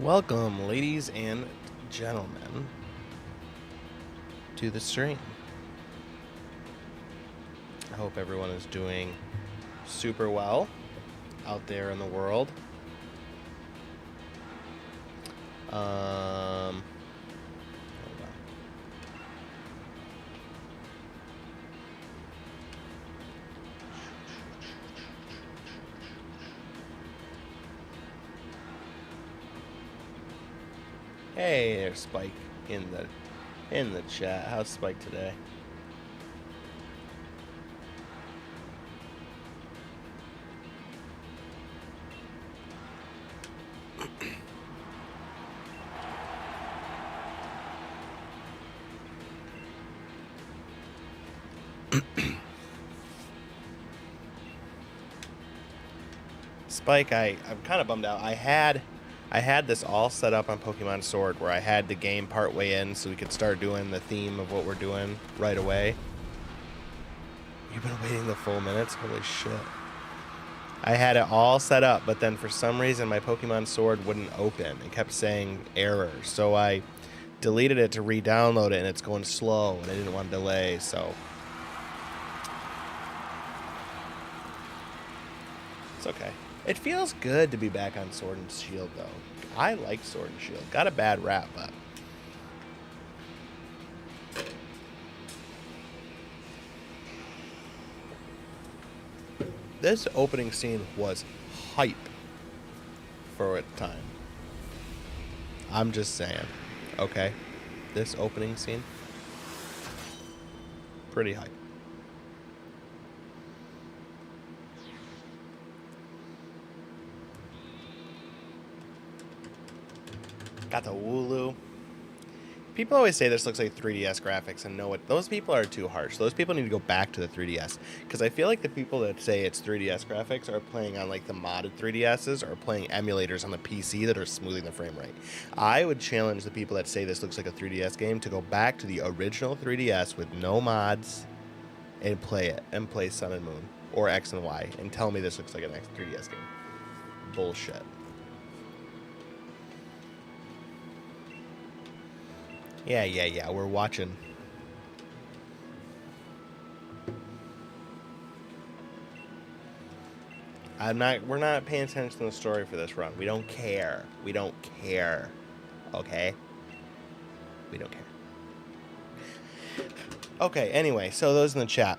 Welcome, ladies and gentlemen, to the stream. I hope everyone is doing super well out there in the world. Hold on. Hey, there's Spike in the chat. How's Spike today? Spike, I'm kind of bummed out. I had this all set up on Pokemon Sword where I had the game part way in so we could start doing the theme of what we're doing right away. You've been waiting the full minutes? Holy shit. I had it all set up, but then for some reason my Pokemon Sword wouldn't open. It kept saying error. So I deleted it to re-download it, and it's going slow, and I didn't want to delay, so it's okay. It feels good to be back on Sword and Shield, though. I like Sword and Shield. Got a bad rap, but this opening scene was hype for its time. I'm just saying. Okay? This opening scene, pretty hype. Got the Wooloo. People always say this looks like 3DS graphics, and no, those people are too harsh. Those people need to go back to the 3DS, because I feel like the people that say it's 3DS graphics are playing on like the modded 3DSs or playing emulators on the PC that are smoothing the frame rate. I would challenge the people that say this looks like a 3DS game to go back to the original 3DS with no mods and play it, and play Sun and Moon or X and Y, and tell me this looks like an 3DS game. Bullshit. Yeah, we're watching. We're not paying attention to the story for this run. We don't care. Okay? We don't care. Okay, anyway, so those in the chat.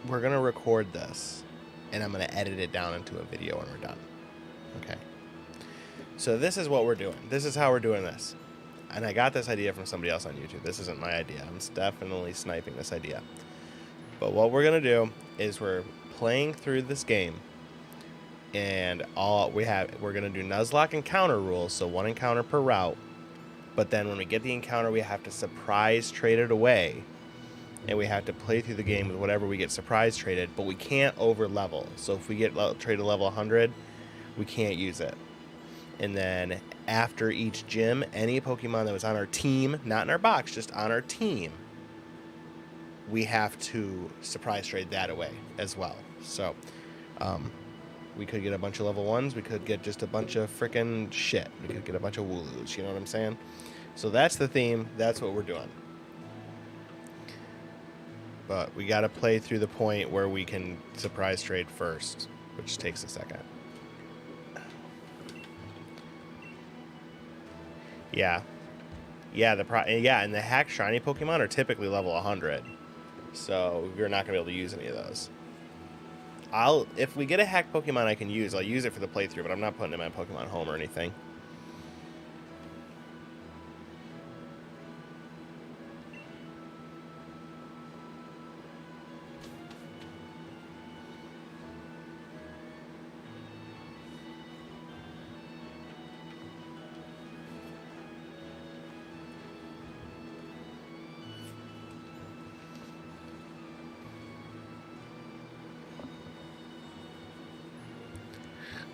We're gonna record this, and I'm gonna edit it down into a video when we're done. Okay. So this is what we're doing. This is how we're doing this. And I got this idea from somebody else on YouTube. This isn't my idea. I'm definitely sniping this idea. But what we're going to do is we're playing through this game, and we're going to do Nuzlocke encounter rules, so one encounter per route. But then when we get the encounter, we have to surprise trade it away. And we have to play through the game with whatever we get surprise traded, but we can't over level. So if we get traded level 100, we can't use it. And then after each gym, any Pokemon that was on our team, not in our box, just on our team, we have to surprise trade that away as well. So we could get a bunch of level 1s. We could get just a bunch of frickin' shit. We could get a bunch of Wooloos, you know what I'm saying? So that's the theme. That's what we're doing. But we got to play through the point where we can surprise trade first, which takes a second. Yeah. And the hack shiny Pokemon are typically level 100. So you're not going to be able to use any of those. If we get a hack Pokemon I can use, I'll use it for the playthrough, but I'm not putting it in my Pokemon Home or anything.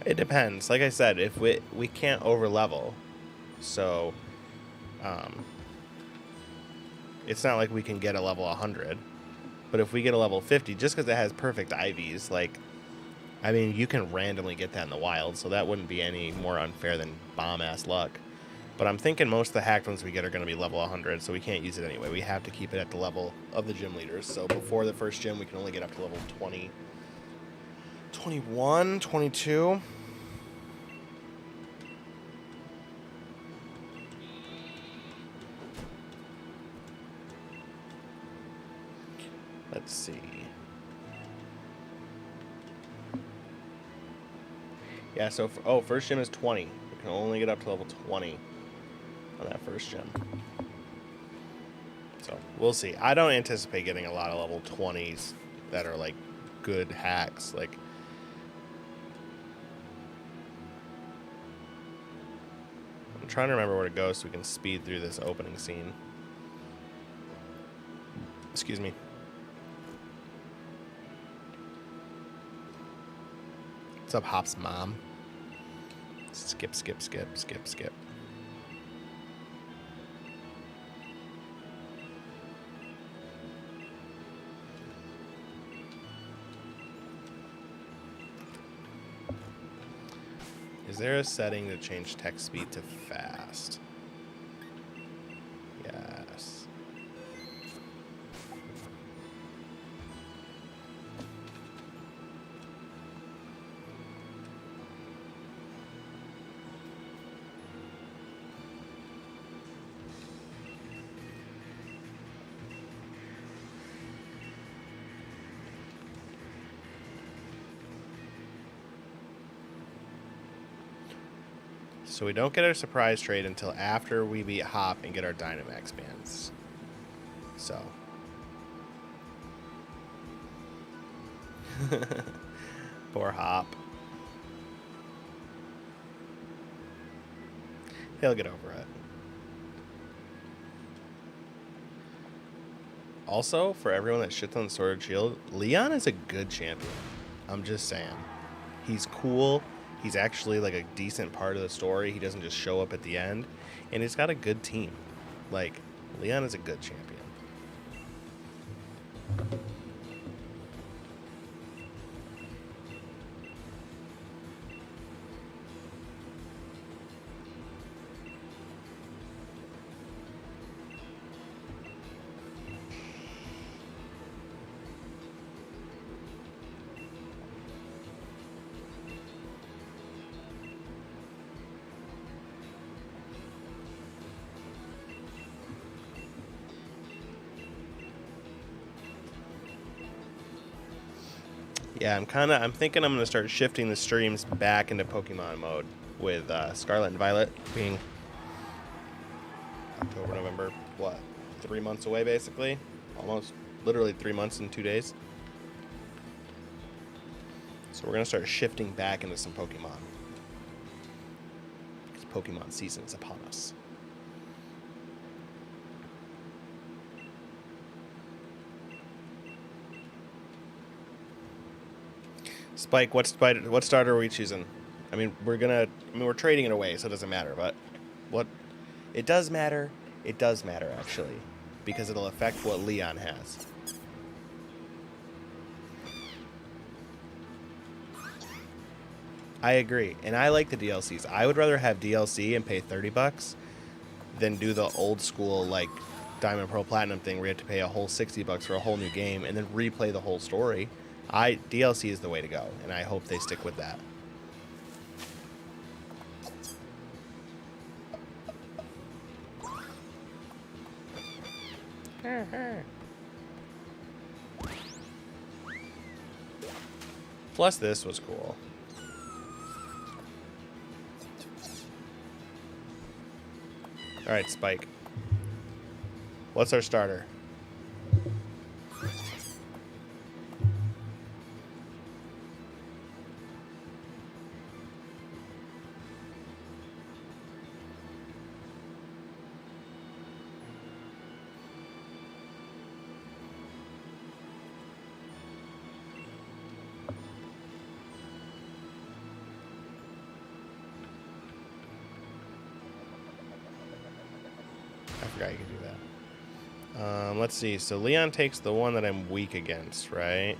It depends. Like I said, if we can't over level, so it's not like we can get a level 100. But if we get a level 50, just because it has perfect IVs, like, I mean, you can randomly get that in the wild, so that wouldn't be any more unfair than bomb-ass luck. But I'm thinking most of the hacked ones we get are going to be level 100, so we can't use it anyway. We have to keep it at the level of the gym leaders. So before the first gym, we can only get up to level 20, 21, 22. Let's see. Yeah, so, first gym is 20. We can only get up to level 20 on that first gym. So, we'll see. I don't anticipate getting a lot of level 20s that are, like, good hacks. Like, I'm trying to remember where to go so we can speed through this opening scene. Excuse me. What's up, Hop's mom? Skip, skip, skip, skip, skip. Is there a setting to change text speed to fast? Yes. So we don't get our surprise trade until after we beat Hop and get our Dynamax bands. So. Poor Hop. He'll get over it. Also, for everyone that shits on Sword and Shield, Leon is a good champion. I'm just saying. He's cool. He's actually like a decent part of the story. He doesn't just show up at the end. And he's got a good team. Like, Leon is a good champion. Yeah, I'm thinking I'm going to start shifting the streams back into Pokemon mode with Scarlet and Violet being October, November, 3 months away basically? Almost, literally 3 months and 2 days. So we're going to start shifting back into some Pokemon. Because Pokemon season is upon us. Spike, what starter are we choosing? I mean, we're trading it away, so it doesn't matter. But it does matter. It does matter actually, because it'll affect what Leon has. I agree, and I like the DLCs. I would rather have DLC and pay $30 than do the old school like Diamond Pearl Platinum thing where you have to pay a whole $60 for a whole new game and then replay the whole story. DLC is the way to go, and I hope they stick with that. Plus, this was cool. All right, Spike. What's our starter? I forgot you could do that. Let's see. So Leon takes the one that I'm weak against, right?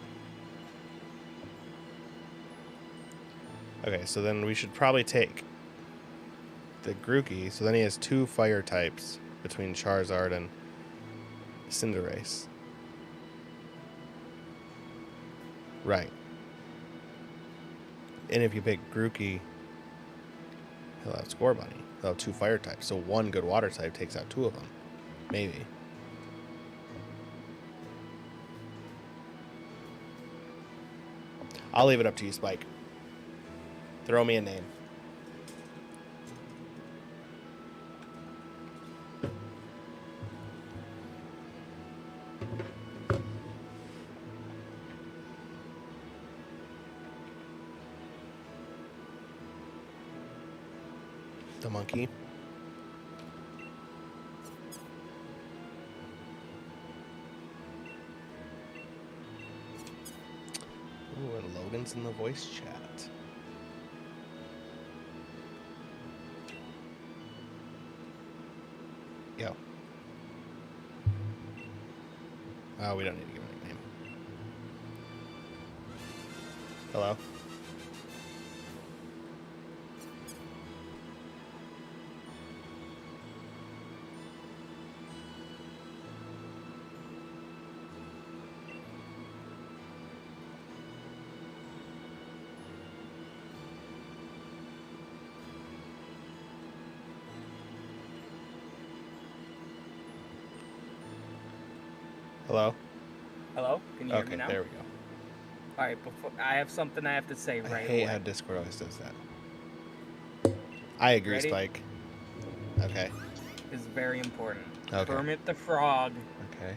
Okay, so then we should probably take the Grookey. So then he has 2 fire types between Charizard and Cinderace. Right. And if you pick Grookey, he'll have Scorbunny. He'll have 2 fire types. So 1 good water type takes out 2 of them. Maybe. I'll leave it up to you, Spike. Throw me a name. The monkey. Ooh, and Logan's in the voice chat. Yo. Oh, we don't need to give him a nickname. Hello? Hello? Hello? Can you hear me now? Okay, there we go. All right, before I have something I have to say right I hate away. how Discord always does that. I agree, Ready? Spike. Okay. It's very important. Okay. Kermit the Frog, Okay.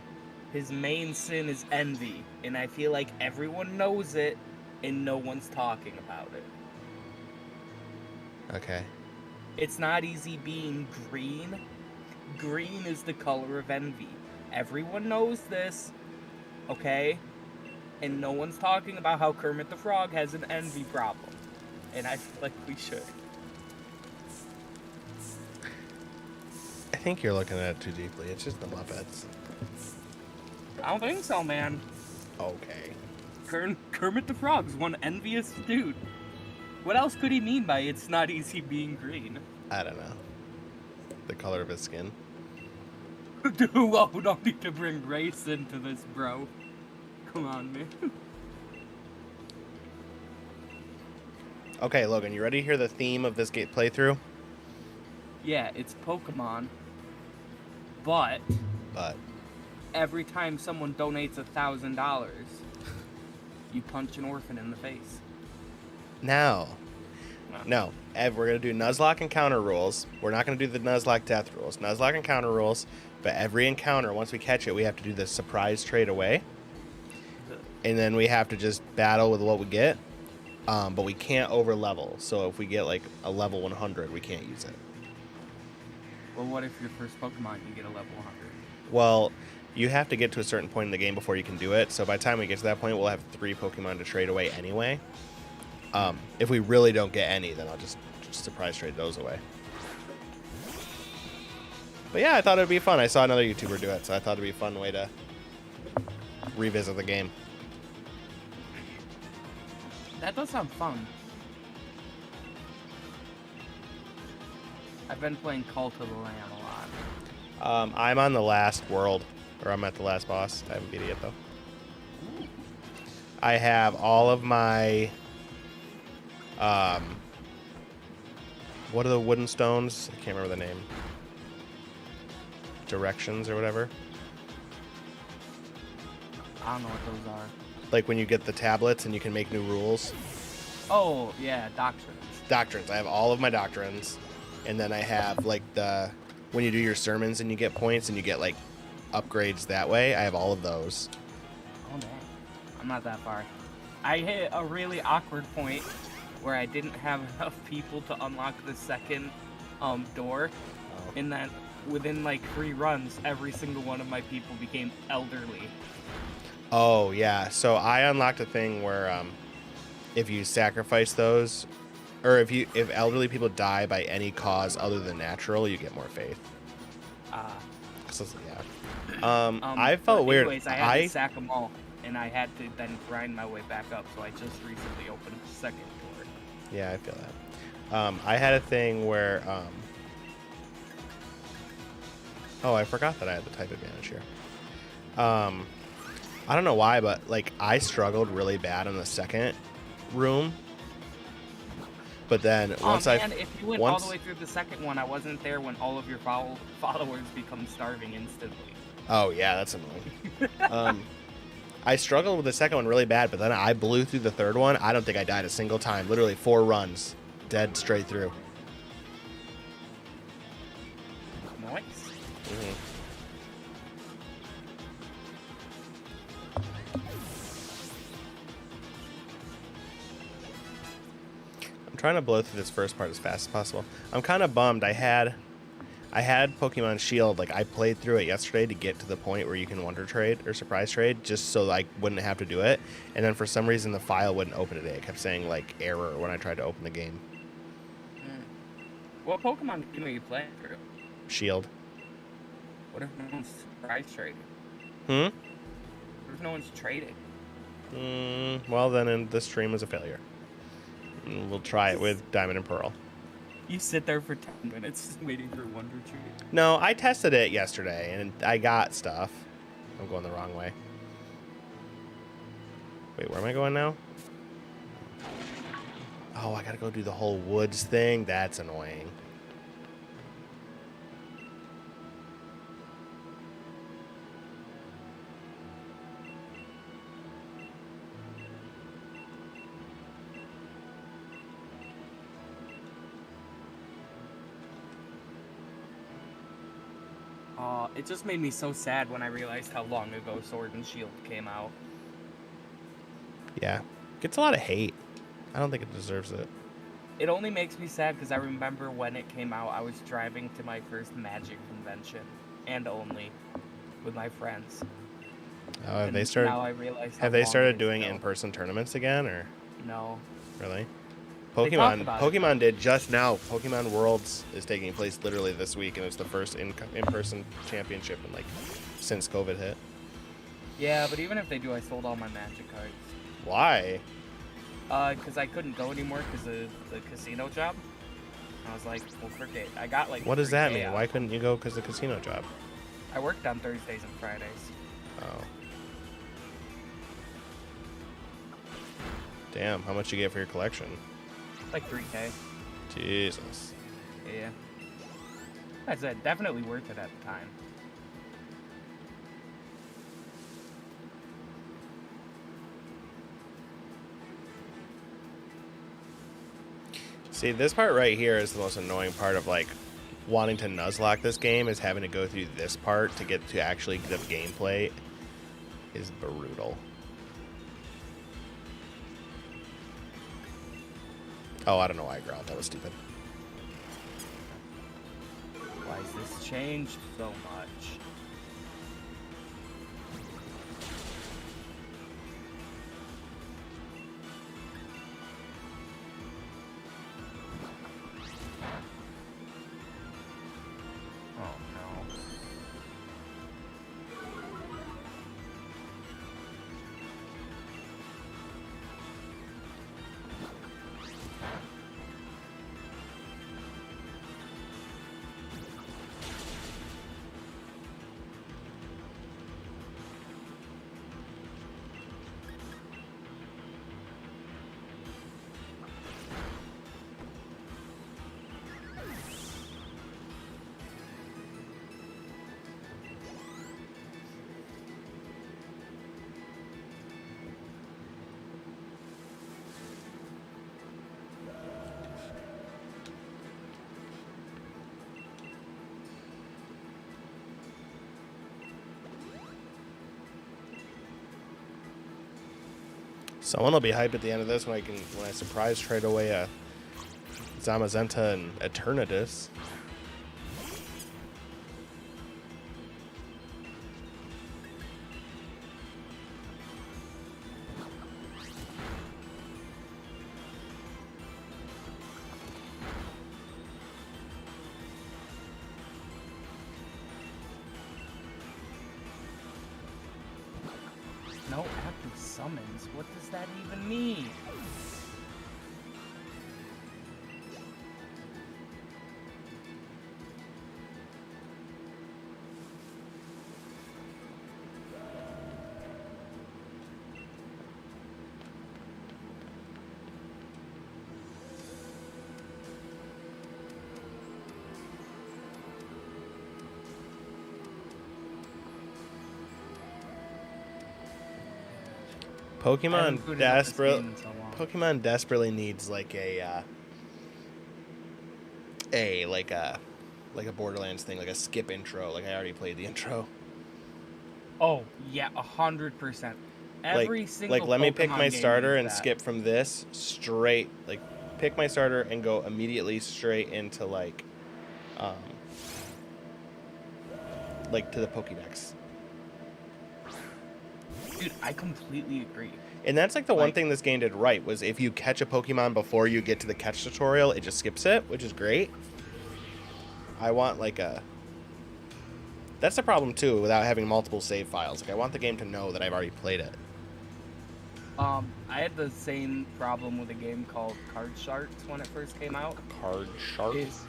his main sin is envy, and I feel like everyone knows it, and no one's talking about it. Okay. It's not easy being green. Green is the color of envy. Everyone knows this, okay? And no one's talking about how Kermit the Frog has an envy problem. And I feel like we should. I think you're looking at it too deeply. It's just the Muppets. I don't think so, man. Okay. Kermit the Frog's one envious dude. What else could he mean by it's not easy being green? I don't know. The color of his skin. Dude, well, we don't need to bring race into this, bro. Come on, man. Okay, Logan, you ready to hear the theme of this game playthrough? Yeah, it's Pokemon. But every time someone donates $1,000, you punch an orphan in the face. No. We're going to do Nuzlocke and counter rules. We're not going to do the Nuzlocke death rules. Nuzlocke and counter rules, but every encounter, once we catch it, we have to do the surprise trade away. And then we have to just battle with what we get. But we can't over level. So if we get like a level 100, we can't use it. Well, what if your first Pokemon you get a level 100? Well, you have to get to a certain point in the game before you can do it. So by the time we get to that point, we'll have 3 Pokemon to trade away anyway. If we really don't get any, then I'll just surprise trade those away. But yeah, I thought it'd be fun. I saw another YouTuber do it, so I thought it'd be a fun way to revisit the game. That does sound fun. I've been playing Cult of the Lamb a lot. I'm on the last world, or I'm at the last boss. I haven't beat it yet, though. I have all of my... what are the wooden stones? I can't remember the name. Directions or whatever. I don't know what those are. Like when you get the tablets and you can make new rules. Oh, yeah, Doctrines. Doctrines. I have all of my doctrines. And then I have like when you do your sermons and you get points and you get like upgrades that way. I have all of those. Oh, dang. I'm not that far. I hit a really awkward point where I didn't have enough people to unlock the second door. Oh. And that within like 3 runs, every single one of my people became elderly. Oh, yeah. So I unlocked a thing where if you sacrifice those, or if elderly people die by any cause other than natural, you get more faith. Yeah. I felt weird. Anyways, I had to sack them all, and I had to then grind my way back up. So I just recently opened the second door. Yeah, I feel that. I had a thing where. Oh, I forgot that I had the type advantage here. I don't know why, but like I struggled really bad in the second room. But then once if you went all the way through the second one, I wasn't there when all of your followers become starving instantly. Oh yeah, that's annoying. I struggled with the second one really bad, but then I blew through the third one. I don't think I died a single time. Literally 4 runs, dead straight through. Nice. Mm-hmm. I'm trying to blow through this first part as fast as possible. I'm kind of bummed. I had Pokemon Shield. Like I played through it yesterday to get to the point where you can wonder trade or surprise trade, just so I wouldn't have to do it. And then for some reason the file wouldn't open today. It kept saying like error when I tried to open the game. What Pokemon game are you playing through? Shield. What if no one's surprise trading? What if no one's trading? Well, then this stream was a failure. And we'll try it with Diamond and Pearl. You sit there for 10 minutes waiting for Wonder Tree. No, I tested it yesterday, and I got stuff. I'm going the wrong way. Wait, where am I going now? Oh, I gotta go do the whole woods thing? That's annoying. It just made me so sad when I realized how long ago Sword and Shield came out. Yeah. Gets a lot of hate. I don't think it deserves it. It only makes me sad because I remember when it came out, I was driving to my first Magic convention, and only, with my friends. Oh, have they started? Now I realize. Have they started doing in-person tournaments again, or? No. Really? Pokemon did just now. Pokemon Worlds is taking place literally this week, and it's the first in-person championship in since COVID hit. Yeah, but even if they do, I sold all my Magic cards. Why? Because I couldn't go anymore because of the casino job. I was like, well, forget. I got What does that mean? Why couldn't you go because of the casino job? I worked on Thursdays and Fridays. Oh. Damn, how much you get for your collection? Like 3K. Jesus. Yeah. I said, definitely worth it at the time. See, this part right here is the most annoying part of wanting to Nuzlocke this game, is having to go through this part to get to actually the gameplay is brutal. Oh, I don't know why I growled. That was stupid. Why has this changed so much? Someone will be hyped at the end of this when I surprise trade away a Zamazenta and Eternatus. Summons? What does that even mean? Pokemon desperately needs like a Borderlands thing, like a skip intro. Like I already played the intro. Oh yeah, 100%. Every single like let me pick Pokemon my game starter needs and that. skip from this straight. Like pick my starter and go immediately straight into like to the Pokédex. Dude, I completely agree. And that's like the one thing this game did right, was if you catch a Pokemon before you get to the catch tutorial, it just skips it, which is great. I want like a... That's the problem too, without having multiple save files. Like I want the game to know that I've already played it. I had the same problem with a game called Card Sharks when it first came out. Card Sharks?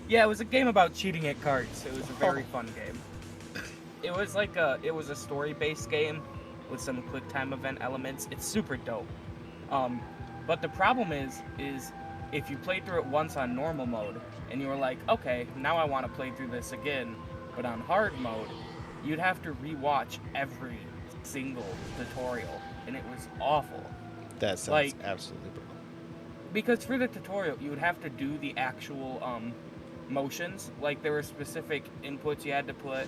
Yeah, it was a game about cheating at cards. It was a very fun game. It was like it was a story-based game with some quick time event elements. It's super dope. But the problem is if you played through it once on normal mode and you were like, okay, now I want to play through this again, but on hard mode, you'd have to rewatch every single tutorial, and it was awful. That sounds absolutely brutal. Because for the tutorial, you would have to do the actual motions. Like there were specific inputs you had to put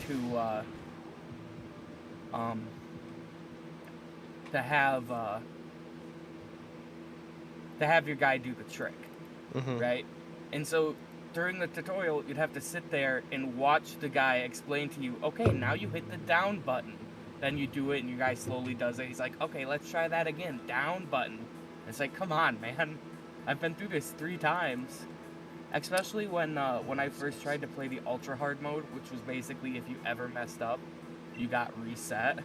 to have your guy do the trick, right? And so during the tutorial, you'd have to sit there and watch the guy explain to you, okay, now you hit the down button. Then you do it, and your guy slowly does it. He's like, okay, let's try that again. Down button. It's like, come on, man. I've been through this 3 times. Especially when I first tried to play the ultra hard mode, which was basically if you ever messed up, you got reset.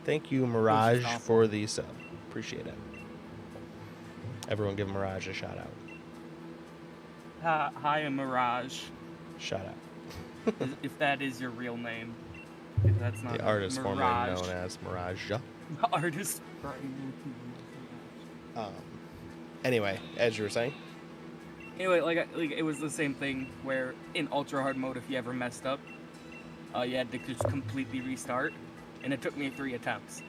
Thank you, Mirage, for the sub. Appreciate it. Everyone give Mirage a shout out. Hi, Mirage. Shout out. If that is your real name. If that's not the artist Mirage. formerly known as Mirage. The artist. Anyway, as you were saying. Anyway, like it was the same thing where in ultra hard mode, if you ever messed up, you had to just completely restart, and it took me 3 attempts.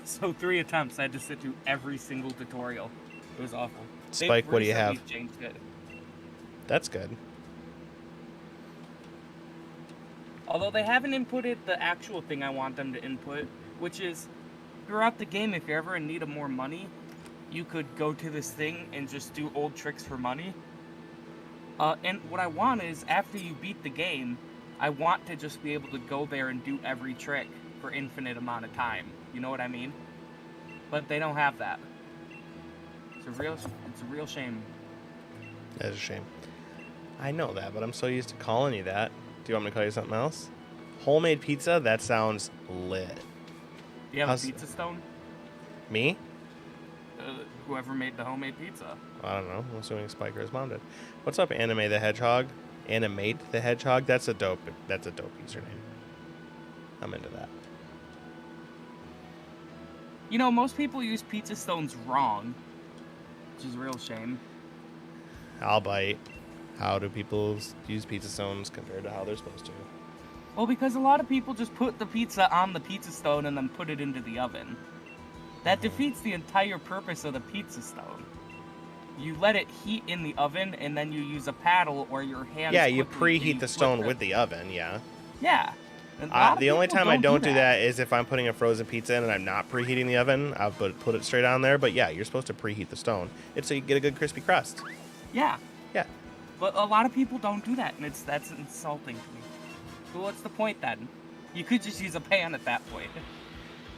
So 3 attempts, I had to sit through every single tutorial. It was awful. Spike, what do you have? Changed it. That's good. Although they haven't inputted the actual thing I want them to input, which is throughout the game, if you're ever in need of more money, you could go to this thing and just do old tricks for money. And what I want is, after you beat the game, I want to just be able to go there and do every trick for infinite amount of time. You know what I mean? But they don't have that. It's a real shame. That is a shame. I know that, but I'm so used to calling you that. Do you want me to call you something else? Homemade pizza? That sounds lit. Do you have a pizza stone? Me? Whoever made the homemade pizza. I don't know. I'm assuming Spike or his mom did. What's up, Anime the Hedgehog? Animate the Hedgehog? That's a dope username. I'm into that. You know, most people use pizza stones wrong, which is a real shame. I'll bite. How do people use pizza stones compared to how they're supposed to? Well, because a lot of people just put the pizza on the pizza stone and then put it into the oven. That defeats the entire purpose of the pizza stone. You let it heat in the oven, and then you use a paddle or your hands. Yeah, you preheat the stone with the oven, yeah. Yeah. The only time I don't do that is if I'm putting a frozen pizza in and I'm not preheating the oven. I'll put it straight on there. But yeah, you're supposed to preheat the stone. It's so you get a good crispy crust. Yeah. Yeah. But a lot of people don't do that, and that's insulting to me. So what's the point then? You could just use a pan at that point.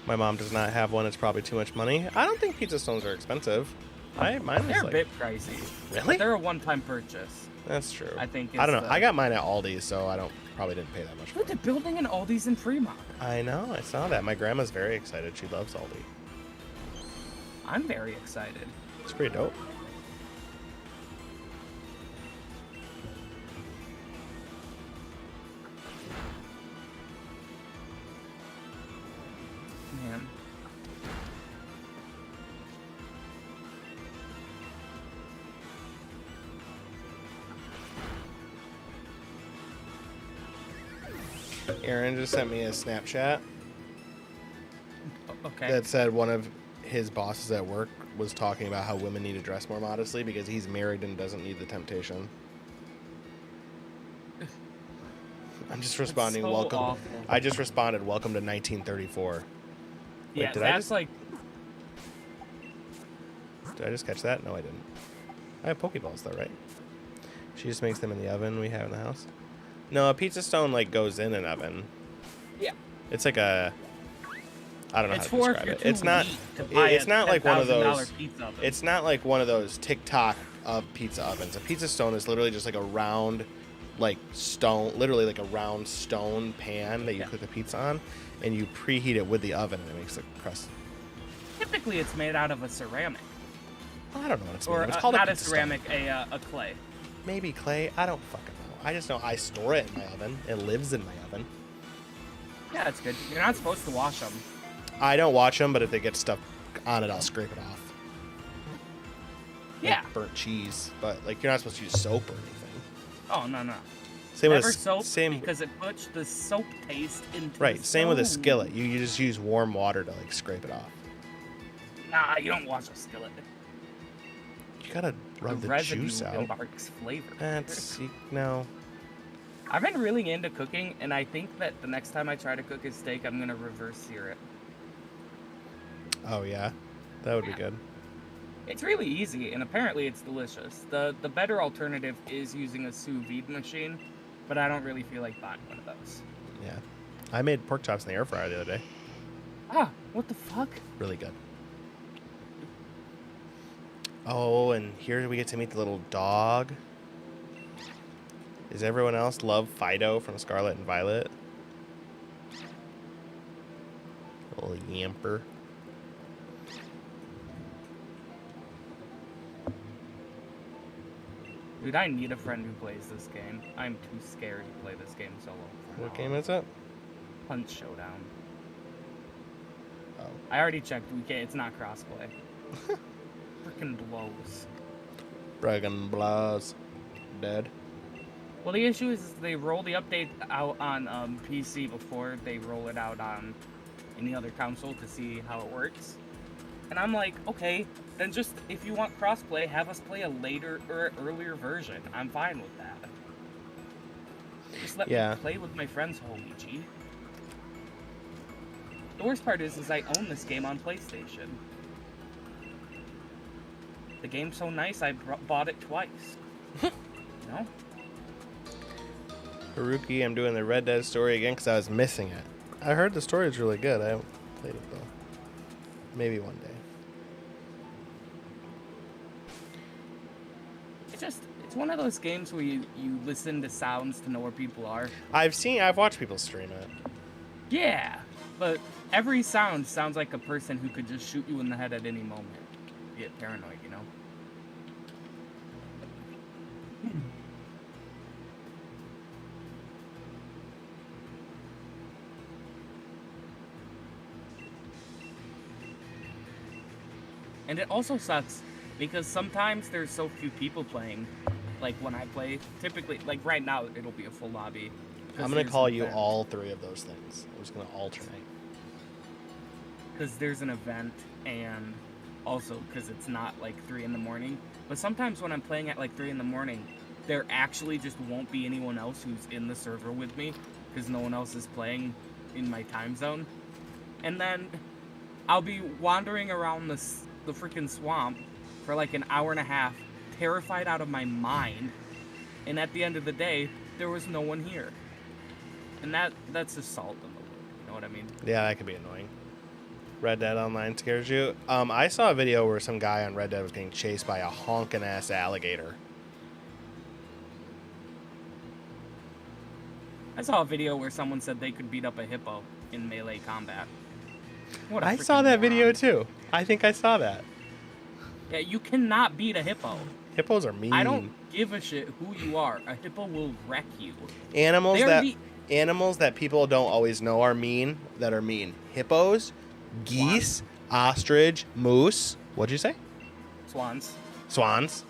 My mom does not have one. It's probably too much money. I don't think pizza stones are expensive. Mine was They're a like, bit pricey. really? But they're a one-time purchase. That's true. I think I don't it's know. I got mine at Aldi's, so I probably didn't pay that much for Look, it. they're building an Aldi's in Fremont. I know. I saw that. My grandma's very excited. She loves Aldi. I'm very excited. It's pretty dope. Man. Aaron just sent me a Snapchat Okay. that said one of his bosses at work was talking about how women need to dress more modestly because he's married and doesn't need the temptation. I'm just responding, so welcome. awful. I just responded, welcome to 1934. Yeah, did I that's just- like Did I just catch that? No, I didn't. I have Pokeballs though, right? She just makes them in the oven we have in the house. No, a pizza stone like goes in an oven. yeah. It's like a, I don't know It's how to for if describe you're it. too It's not. weak to buy It's a not like one of $10,000 those. pizza oven. It's not like one of those TikTok of pizza ovens. A pizza stone is literally just like a round, like stone, literally like a round stone pan that you Yeah. cook the pizza on, and you preheat it with the oven, and it makes the crust. Typically, it's made out of a ceramic, I don't know what it's or made of. It's called not a a pizza stone. ceramic, a clay. Maybe clay. I don't fucking know. I just know I store it in my oven. It lives in my oven. Yeah, it's good. You're not supposed to wash them. I don't watch them, but if they get stuff on it, I'll scrape it off. Like Yeah. burnt cheese, but like you're not supposed to use soap or anything. Oh no. Same Never with soap same because it puts the soap taste into right. the Same with a stove. skillet. You just use warm water to like scrape it off. Nah, you don't wash a skillet. You gotta rub the residue juice out. imparts flavor. That's no. I've been really into cooking, and I think that the next time I try to cook a steak, I'm gonna reverse sear it. Oh yeah, that would be good. It's really easy, and apparently it's delicious. The better alternative is using a sous vide machine, but I don't really feel like buying one of those. Yeah, I made pork chops in the air fryer the other day. Ah, what the fuck? Really good. Oh, and here we get to meet the little dog. Does everyone else love Fido from Scarlet and Violet? Little yamper. Dude, I need a friend who plays this game. I'm too scared to play this game solo. What game is it? Punch Showdown. Oh. I already checked. We can't. It's not crossplay. Freaking blows. Dragon Blast. Dead. Well, the issue is they roll the update out on PC before they roll it out on any other console to see how it works. And I'm like, okay, then just if you want crossplay, have us play a later or earlier version. I'm fine with that. Just let Yeah. me play with my friends, homie G. The worst part is I own this game on PlayStation. The game's so nice, I bought it twice. You know? Haruki, I'm doing the Red Dead story again because I was missing it. I heard the story is really good. I haven't played it though. Maybe one day. It's one of those games where you listen to sounds to know where people are. I've watched people stream it. Yeah, but every sound sounds like a person who could just shoot you in the head at any moment. Get paranoid, you know? And it also sucks because sometimes there's so few people playing. Like when I play, typically, like right now, it'll be a full lobby. I'm gonna call you all three of those things. I'm just gonna alternate. Because there's an event, and also because it's not like 3 in the morning. But sometimes when I'm playing at like 3 in the morning, there actually just won't be anyone else who's in the server with me because no one else is playing in my time zone. And then I'll be wandering around the freaking swamp for like an hour and a half, terrified out of my mind. And at the end of the day, there was no one here. And that's just salt in the wound. You know what I mean? Yeah, that could be annoying. Red Dead Online scares you. I saw a video where some guy on Red Dead was getting chased by a honking ass alligator. I saw a video where someone said they could beat up a hippo in melee combat. What a I freaking saw that video moron. too. I think I saw that. Yeah, you cannot beat a hippo. Hippos are mean. I don't give a shit who you are. A hippo will wreck you. Animals They're that the- animals that people don't always know are mean. That are mean. Hippos, geese, ostrich, moose. What'd you say? Swans. Swans.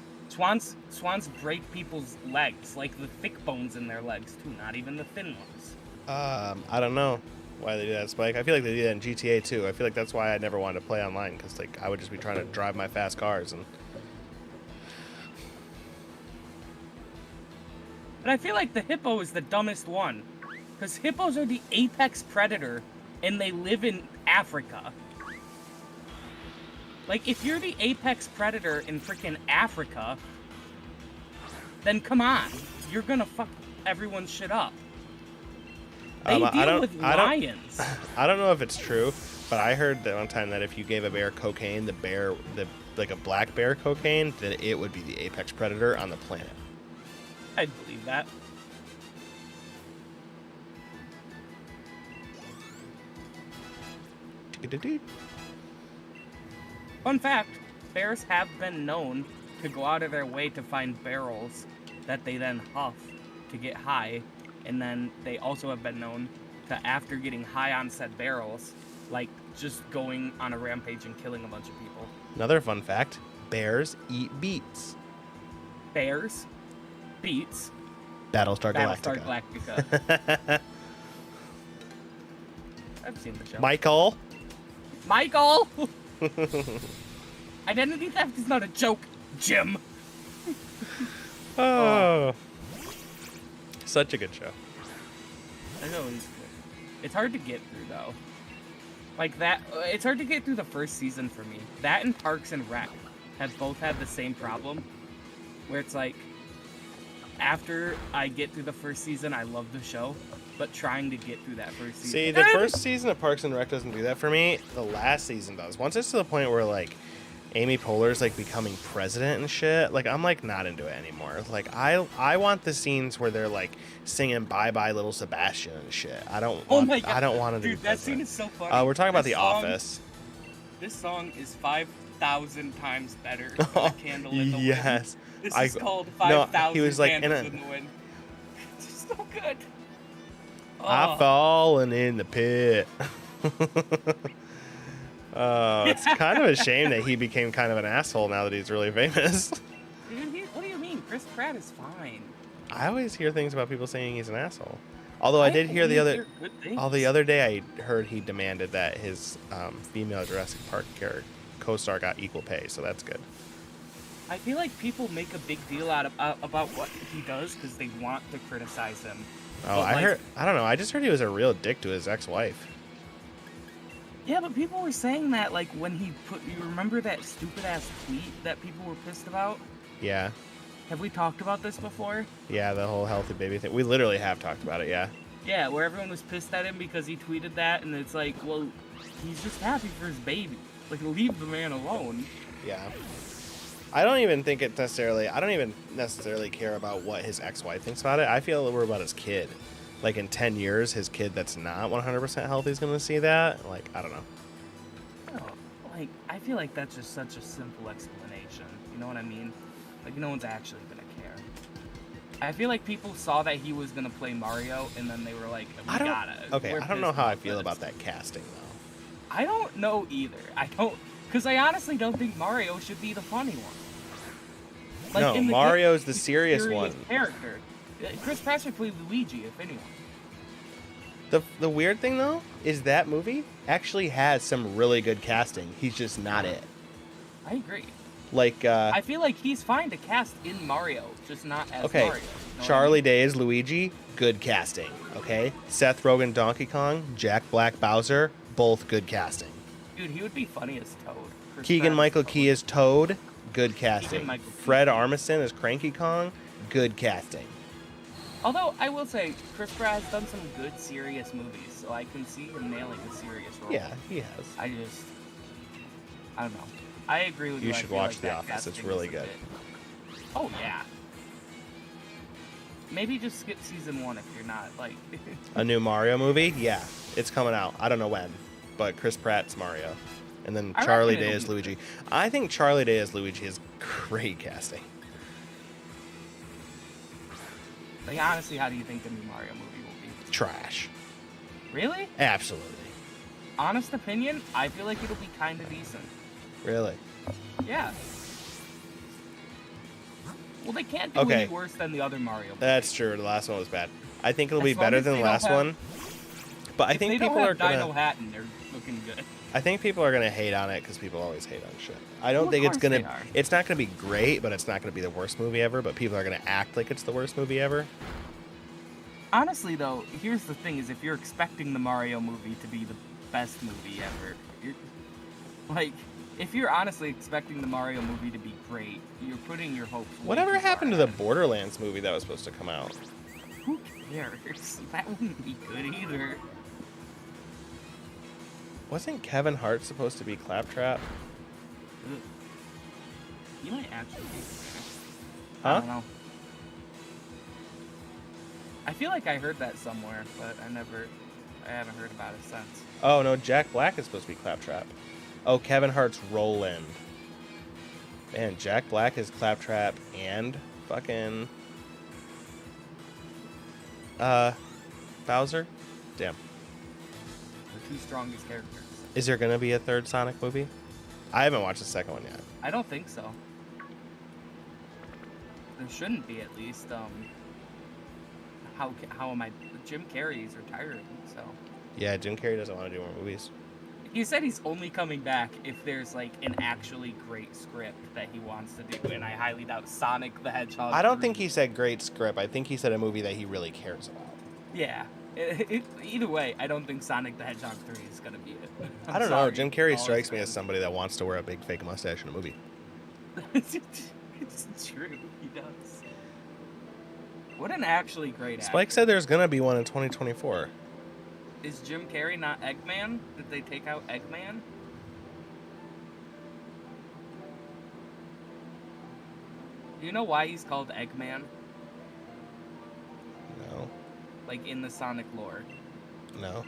Swans break people's legs, like the thick bones in their legs too, not even the thin ones. I don't know why they do that, Spike. I feel like they do that in GTA too. I feel like that's why I never wanted to play online, because like I would just be trying to drive my fast cars and. But I feel like the hippo is the dumbest one, because hippos are the apex predator, and they live in Africa. Like, if you're the apex predator in freaking Africa, then come on, you're gonna fuck everyone's shit up. They deal with lions. I don't know if it's true, but I heard that one time that if you gave a bear cocaine, like a black bear cocaine, then it would be the apex predator on the planet. I'd believe that. Fun fact, bears have been known to go out of their way to find barrels that they then huff to get high, and then they also have been known to, after getting high on said barrels, like just going on a rampage and killing a bunch of people. Another fun fact, bears eat beets. Bears, beets, Battlestar Battlestar Galactica. Galactica. I've seen the show. Michael. Michael! Identity theft is not a joke, Jim. Oh. Such a good show. I know he's good. It's hard to get through though. Like that, it's hard to get through the first season for me. That and Parks and Rec have both had the same problem, where it's like, after I get through the first season, I love the show, but trying to get through that first season. See, the first season of Parks and Rec doesn't do that for me. The last season does. Once it's to the point where like Amy Poehler's like becoming president and shit, like I'm like not into it anymore. Like I want the scenes where they're like singing "Bye Bye Little Sebastian" and shit. I don't. Oh Want, my God. I don't want to do Dude, that scene is so funny. We're talking about This The song- Office. This song is 5,000 times better than A Candle in the Wind. Yes. This I- is called no, 5,000 he was like, Candles in in the Wind. It's so good. I've fallen in the pit. It's kind of a shame that he became kind of an asshole now that he's really famous. Dude, what do you mean? Chris Pratt is fine. I always hear things about people saying he's an asshole. Although I did hear the other day I heard he demanded that his female Jurassic Park co-star got equal pay, so that's good. I feel like people make a big deal out of about what he does because they want to criticize him. Oh, But, I don't know. I just heard he was a real dick to his ex-wife. Yeah, but people were saying that like when he you remember that stupid ass tweet that people were pissed about? Yeah. Have we talked about this before? Yeah, the whole healthy baby thing. We literally have talked about it, yeah. Yeah, where everyone was pissed at him because he tweeted that, and it's like, well, he's just happy for his baby. Like, leave the man alone. Yeah. I don't even necessarily care about what his ex-wife thinks about it. I feel we're about his kid. Like, in 10 years, his kid that's not 100% healthy is going to see that. Like, I don't know. Oh, like, I feel like that's just such a simple explanation. You know what I mean? Like, no one's actually gonna care. I feel like people saw that he was gonna play Mario, and then they were like, we gotta. Okay, we're I don't know pissed how I about feel this. about that casting, though. I don't know either. Because I honestly don't think Mario should be the funny one. Like, No, in the Mario's game, the serious one. character. Chris Pratt should play Luigi, if anyone. The weird thing, though, is that movie actually has some really good casting. He's just not it. I agree. Like, I feel like he's fine to cast in Mario, just not as okay, Mario. You know what I Charlie mean? Day as Luigi, good casting. Okay, Seth Rogen Donkey Kong, Jack Black Bowser, both good casting. Dude, he would be funny as Toad. Chris Keegan Pratt Michael is Toad. Key as Toad, good casting. Keegan-Michael Key. Fred Armisen as Cranky Kong, good casting. Although I will say, Chris Pratt has done some good serious movies, so I can see him nailing a serious role. Yeah, he has. I don't know. I agree with you. You I should feel watch like The that Office. It's casting really is a good. bit- Oh yeah. Maybe just skip season 1 if you're not like. A new Mario movie? Yeah, it's coming out. I don't know when, but Chris Pratt's Mario, and then I Charlie reckon Day it'll as be Luigi. I think Charlie Day as Luigi is great casting. Like honestly, how do you think the new Mario movie will be? Trash. Really? Absolutely. Honest opinion, I feel like it'll be kind of decent. Really. Yeah. Well, they can't do Okay. any worse than the other Mario movies. That's true. The last one was bad. I think it'll be As long better as than the they don't last have- one. But I If think they don't people are have Dino gonna. Hatton, they're looking good. I think people are gonna hate on it because people always hate on shit. I don't Well, of think it's course gonna. they are. It's not gonna be great, but it's not gonna be the worst movie ever. But people are gonna act like it's the worst movie ever. Honestly, though, here's the thing: is if you're expecting the Mario movie to be the best movie ever, like, if you're honestly expecting the Mario movie to be great, you're putting your hopes. way Whatever too far happened to the ahead. Borderlands movie that was supposed to come out? Who cares? That wouldn't be good either. Wasn't Kevin Hart supposed to be Claptrap? Ugh. You might actually be. Huh? I don't know. I feel like I heard that somewhere, but I haven't heard about it since. Oh no, Jack Black is supposed to be Claptrap. Oh, Kevin Hart's Roland. Man, Jack Black is Claptrap and fucking Bowser? Damn. The two strongest characters. Is there gonna be a third Sonic movie? I haven't watched the second one yet. I don't think so. There shouldn't be, at least. How am I? Jim Carrey's retiring, so. Yeah, Jim Carrey doesn't want to do more movies. He said he's only coming back if there's like an actually great script that he wants to do, and I highly doubt Sonic the Hedgehog. I don't 3. think he said great script. I think he said a movie that he really cares about. Yeah. Either way, I don't think Sonic the Hedgehog 3 is gonna be it. I'm I don't know. sorry, Jim Carrey all strikes me his as somebody that wants to wear a big fake mustache in a movie. fans. It's true, he does. What an actually great actor. Spike said there's gonna be one in 2024. Is Jim Carrey not Eggman? Did they take out Eggman? Do you know why he's called Eggman? No, Like in the Sonic lore? no.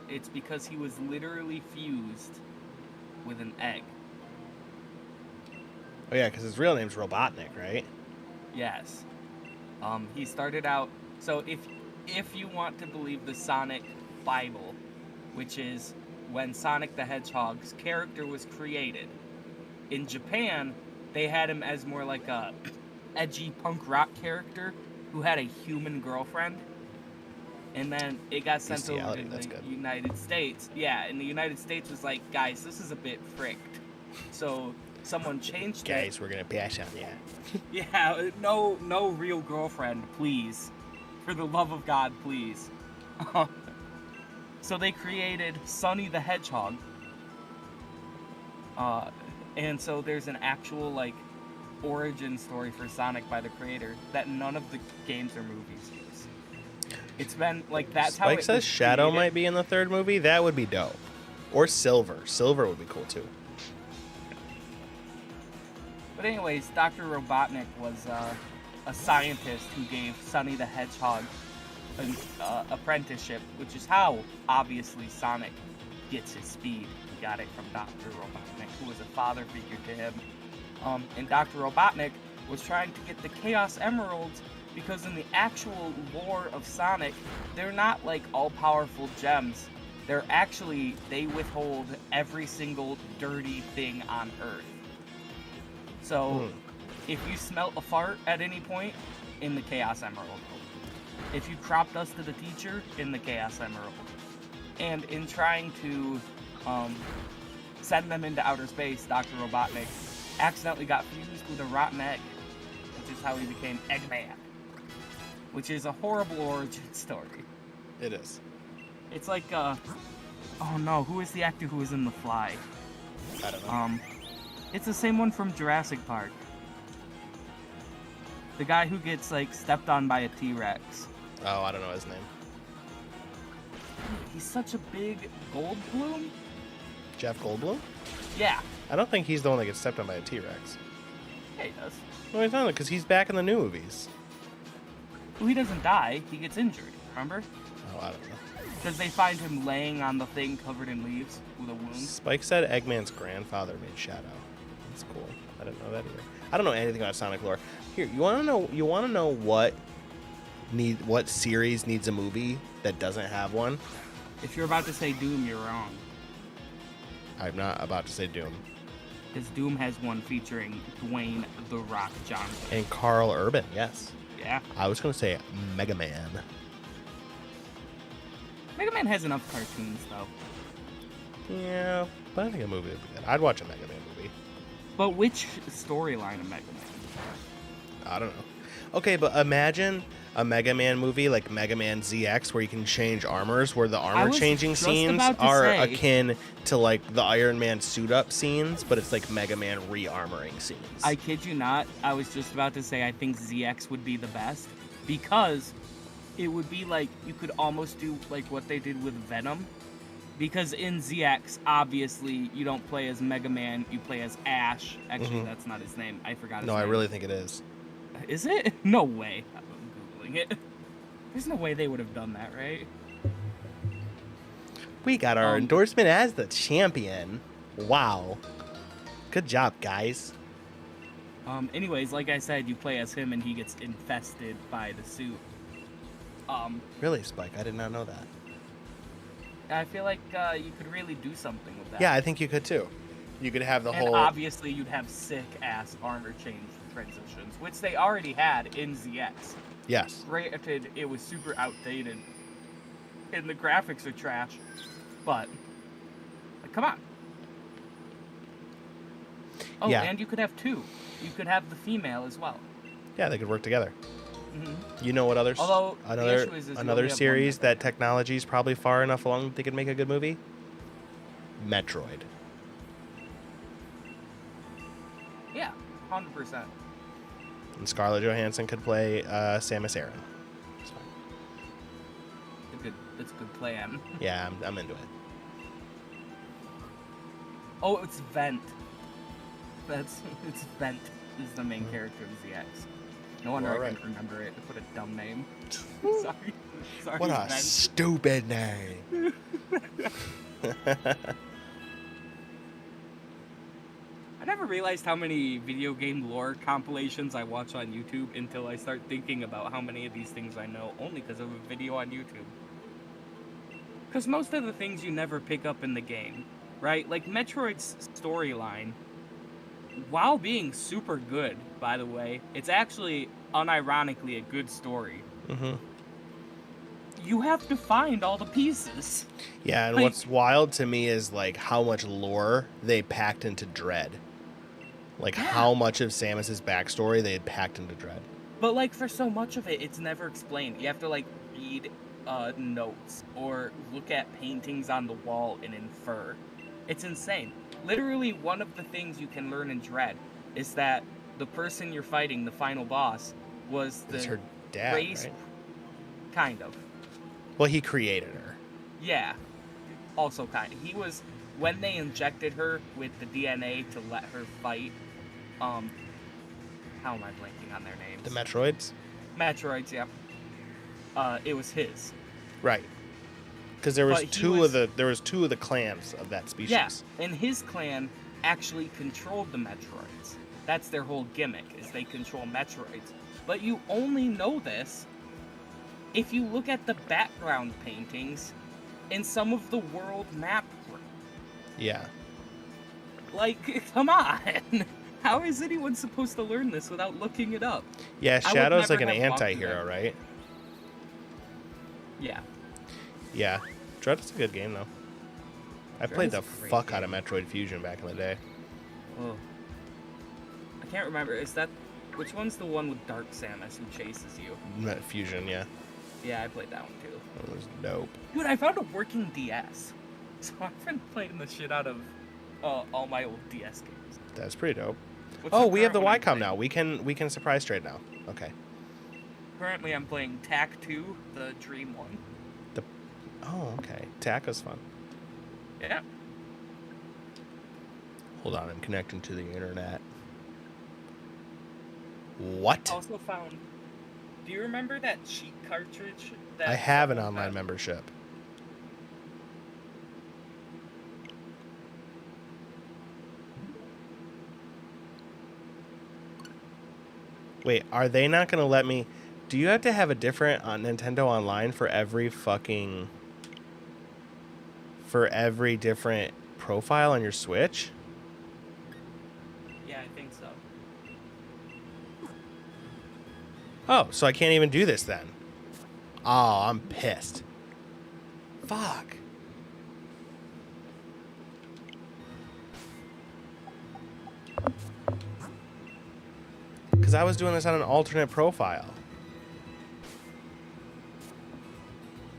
It's because he was literally fused with an egg. Oh yeah, because his real name's Robotnik, right? Yes. He started out. So if you want to believe the Sonic Bible, which is when Sonic the Hedgehog's character was created, in Japan they had him as more like a edgy punk rock character who had a human girlfriend. And then it got sent over Bestiality, to that's the good. United States. Yeah, and the United States was like, guys, this is a bit fricked. So someone changed it. Guys, we're gonna pass on ya. Yeah, no real girlfriend, please. For the love of God, please. So they created Sonny the Hedgehog. And so there's an actual, like, origin story for Sonic by the creator that none of the games or movies use. It's been, like, that's how Spike it says was Shadow created. might be in the third movie. That would be dope. Or Silver. Silver would be cool too. But anyways, Dr. Robotnik was a scientist who gave Sonny the Hedgehog an apprenticeship, which is how, obviously, Sonic gets his speed. He got it from Dr. Robotnik, who was a father figure to him. And Dr. Robotnik was trying to get the Chaos Emeralds because in the actual lore of Sonic, they're not like all-powerful gems. They're actually, they withhold every single dirty thing on Earth. So, if you smelt a fart at any point, in the Chaos Emerald. If you crop dusted a teacher, in the Chaos Emerald. And in trying to send them into outer space, Dr. Robotnik accidentally got fused with a rotten egg, which is how he became Eggman. Which is a horrible origin story. It is. It's like, oh no, who is the actor who was in The Fly? I don't know. It's the same one from Jurassic Park. The guy who gets like stepped on by a T-Rex. Oh, I don't know his name. He's such a big Goldblum. Jeff Goldblum? Yeah. I don't think he's the one that gets stepped on by a T-Rex. Yeah, he does. No, he's not, because he's back in the new movies. Well, he doesn't die. He gets injured. Remember? Oh, I don't know. Because they find him laying on the thing covered in leaves with a wound. Spike said Eggman's grandfather made Shadow. That's cool. I didn't know that either. I don't know anything about Sonic lore. Here, you want to know? You want to know what series needs a movie that doesn't have one? If you're about to say Doom, you're wrong. I'm not about to say Doom. Because Doom has one featuring Dwayne The Rock Johnson. And Carl Urban, yes. Yeah. I was going to say Mega Man. Mega Man has enough cartoons, though. Yeah, but I think a movie would be good. I'd watch a Mega Man movie. But which storyline of Mega Man? I don't know. Okay, but imagine a Mega Man movie like Mega Man ZX where you can change armors, where the armor changing scenes are akin to like the Iron Man suit up scenes, but it's like Mega Man re-armoring scenes. I kid you not, I was just about to say I think ZX would be the best because it would be like you could almost do like what they did with Venom. Because in ZX, obviously, you don't play as Mega Man, you play as Ash. Actually, that's not his name. I forgot his name. No, I really think it is. Is it? No way. I'm Googling it. There's no way they would have done that, right? We got our endorsement as the champion. Wow. Good job, guys. Anyways, like I said, you play as him and he gets infested by the suit. Really, Spike? I did not know that. I feel like you could really do something with that. Yeah, I think you could too. You could have the and whole... obviously you'd have sick-ass armor change transitions, which they already had in ZX. Yes. Granted, it was super outdated, and the graphics are trash, but, like, come on. Oh, yeah. And you could have two. You could have the female as well. Yeah, they could work together. Mm-hmm. You know what other Although, another series that technology is probably far enough along that they could make a good movie? Metroid. Yeah, 100%. And Scarlett Johansson could play Samus Aran. So, That's a good plan. yeah, I'm into it. Oh, it's Vent. It's Vent is the main character of ZX. No wonder I couldn't remember it. What a dumb name. Sorry. What a Vent. stupid name. I never realized how many video game lore compilations I watch on YouTube until I start thinking about how many of these things I know only because of a video on YouTube. Because most of the things you never pick up in the game, right? Like Metroid's storyline, while being super good, by the way, it's actually unironically a good story. Mm-hmm. You have to find all the pieces. Yeah, and like, what's wild to me is like how much lore they packed into Dread. Like how much of Samus's backstory they had packed into Dread. But like for so much of it, it's never explained. You have to like read notes or look at paintings on the wall and infer. It's insane. Literally, one of the things you can learn in Dread is that the person you're fighting, the final boss, was It's her dad, race, right? kind of. Well, he created her. Yeah, also kind of. He was when they injected her with the DNA to let her fight. How am I blanking on their names? The Metroids? Metroids, yeah. It was his. Right. Because there was But he two was- of the clans of that species. Yeah, and his clan actually controlled the Metroids. That's their whole gimmick, is they control Metroids. But you only know this if you look at the background paintings in some of the world map work. Yeah. Like, come on! How is anyone supposed to learn this without looking it up? Yeah, I would Shadow's never like an have walked anti-hero, there. right? Yeah. Yeah. Dread is a good game, though. I Dread played is the a great fuck out game. of Metroid Fusion back in the day. Oh. I can't remember. Is that... Which one's the one with Dark Samus who chases you? Fusion, yeah. Yeah, I played that one too. That was dope. Dude, I found a working DS. So I've been playing the shit out of all my old DS games. That's pretty dope. What's Oh, the we have current the one I'm Ycom playing? now. We can surprise trade now. Okay. Currently, I'm playing TAC 2, the Dream one. Oh, okay. TAC is fun. Yeah. Hold on, I'm connecting to the internet. What? Also found. Do you remember that cheat cartridge? That I have an someone online found? membership. Wait, are they not going to let me... Do you have to have a different Nintendo Online for every fucking... For every different profile on your Switch? Yeah, I think so. Oh, so I can't even do this then. Oh, I'm pissed. Fuck. Because I was doing this on an alternate profile.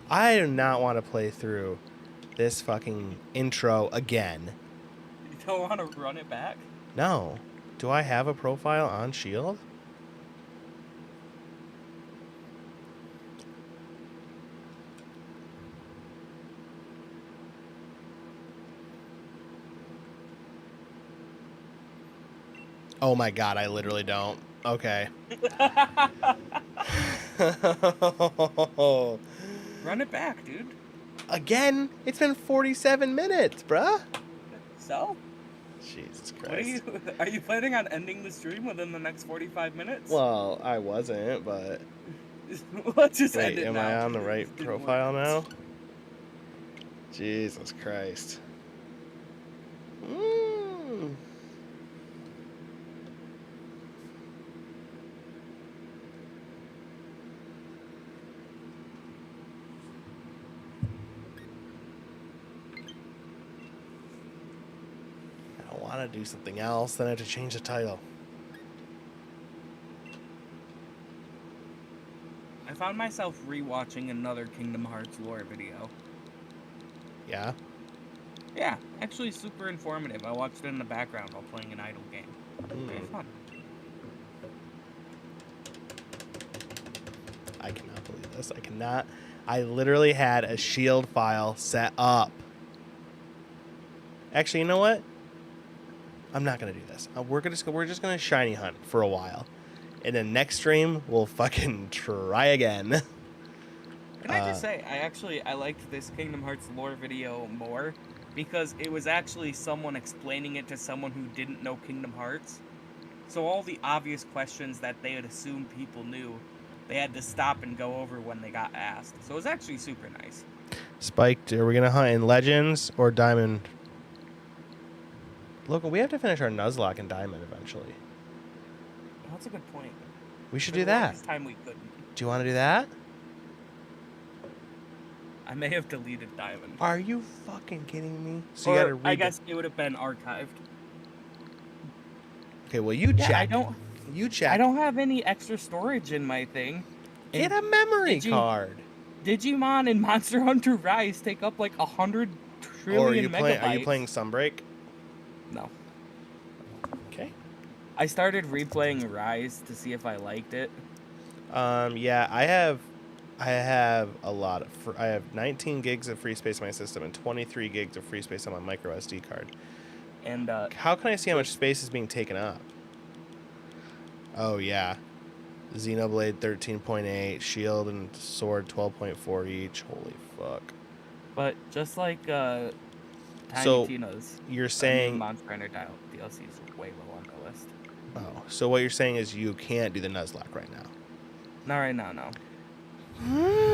I do not want to play through this fucking intro again. You don't want to run it back? No. Do I have a profile on Shield? Oh my god, I literally don't. Okay. Run it back, dude. Again? It's been 47 minutes, bruh. So? Jesus What are you planning on ending the stream within the next 45 minutes? Well, I wasn't, but... Let's just Wait, end it am now. I on the It right didn't work. profile now? Jesus Christ. Mm. I don't want to do something else, then I have to change the title. I found myself rewatching another Kingdom Hearts lore video. Yeah? Yeah, actually super informative. I watched it in the background while playing an idle game. Very fun. I cannot believe this. I cannot. I literally had a Shield file set up. Actually, you know what? I'm not gonna do this. We're just gonna shiny hunt for a while, and then next stream we'll fucking try again. Can I just say, I liked this Kingdom Hearts lore video more because it was actually someone explaining it to someone who didn't know Kingdom Hearts. So all the obvious questions that they had assumed people knew, they had to stop and go over when they got asked. So it was actually super nice. Spiked. Are we gonna hunt in Legends or Diamond? Logan, we have to finish our Nuzlocke in Diamond eventually. Well, that's a good point. We should For do the that. longest time we couldn't. Do you want to do that? I may have deleted Diamond. Are you fucking kidding me? So Or, you gotta read I guess it would have been archived. Okay, well you Yeah, check. You check. I don't have any extra storage in my thing. Get a memory Did you- card. Digimon and Monster Hunter Rise take up like 100 trillion Or are you megabytes. playing Sunbreak? No. Okay. I started replaying Rise to see if I liked it. Yeah, I have a lot of. I have 19 gigs of free space on my system and 23 gigs of free space on my micro SD card. And How can I see how much space is being taken up? Oh yeah, Xenoblade 13.8, Shield and Sword 12.4 each. Holy fuck! but just like Tiny So, Tina's, You're new saying Monster Hunter DLC is way low on the list. oh, so what you're saying is you can't do the Nuzlocke right now. Not right now, no.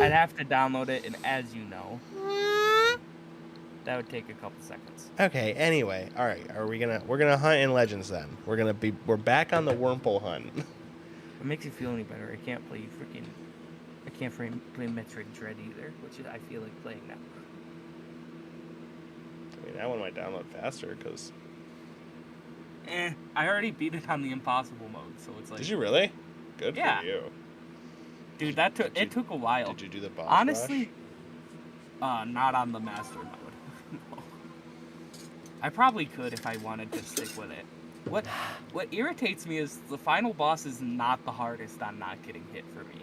I'd have to download it, and as you know, that would take a couple seconds. Okay. Anyway, all right. We're gonna hunt in Legends then. We're back on the Wurmple hunt. If it makes you feel any better, I can't play play Metroid Dread either, which I feel like playing now. I mean, that one might download faster because. I already beat it on the impossible mode, so it's like. Did you really? Good Yeah. for you. Dude, it took a while. Did you do the boss Honestly, not on the master mode. No. I probably could if I wanted to stick with it. What irritates me is the final boss is not the hardest on not getting hit for me.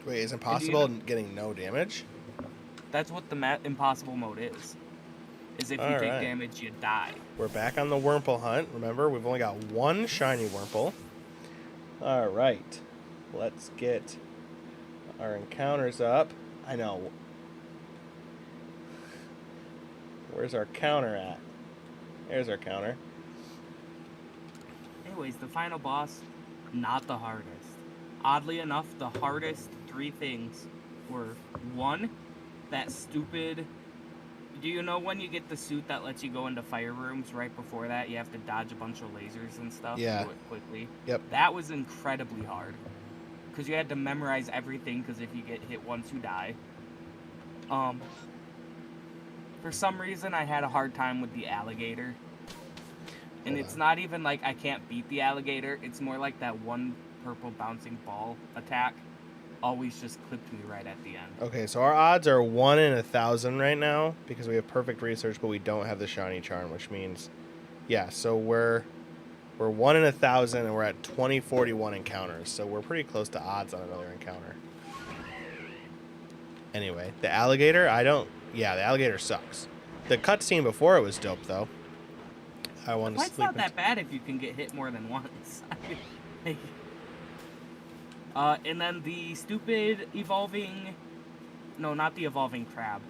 Wait, is And impossible getting no damage? That's what the impossible mode is. Is if you take Alright. damage, you die. We're back on the Wurmple hunt. Remember, we've only got one shiny Wurmple. Alright. Let's get our encounters up. I know. Where's our counter at? There's our counter. Anyways, the final boss, not the hardest. Oddly enough, the hardest 3 things were 1, that stupid... Do you know when you get the suit that lets you go into fire rooms right before that, you have to dodge a bunch of lasers and stuff? Yeah. Do it quickly. Yep. That was incredibly hard. Because you had to memorize everything, because if you get hit once, you die. For some reason, I had a hard time with the alligator. And it's not even like I can't beat the alligator. It's more like that one purple bouncing ball attack always just clipped me right at the end. Okay, so our odds are 1 in 1,000 right now because we have perfect research, but we don't have the shiny charm, which means, yeah. So we're 1 in 1,000, and we're at 2041 encounters. So we're pretty close to odds on another encounter. Anyway, the alligator, yeah, the alligator sucks. The cutscene before it was dope though. I want to sleep. It's not that bad if you can get hit more than once. And then the stupid evolving... No, not the evolving crab.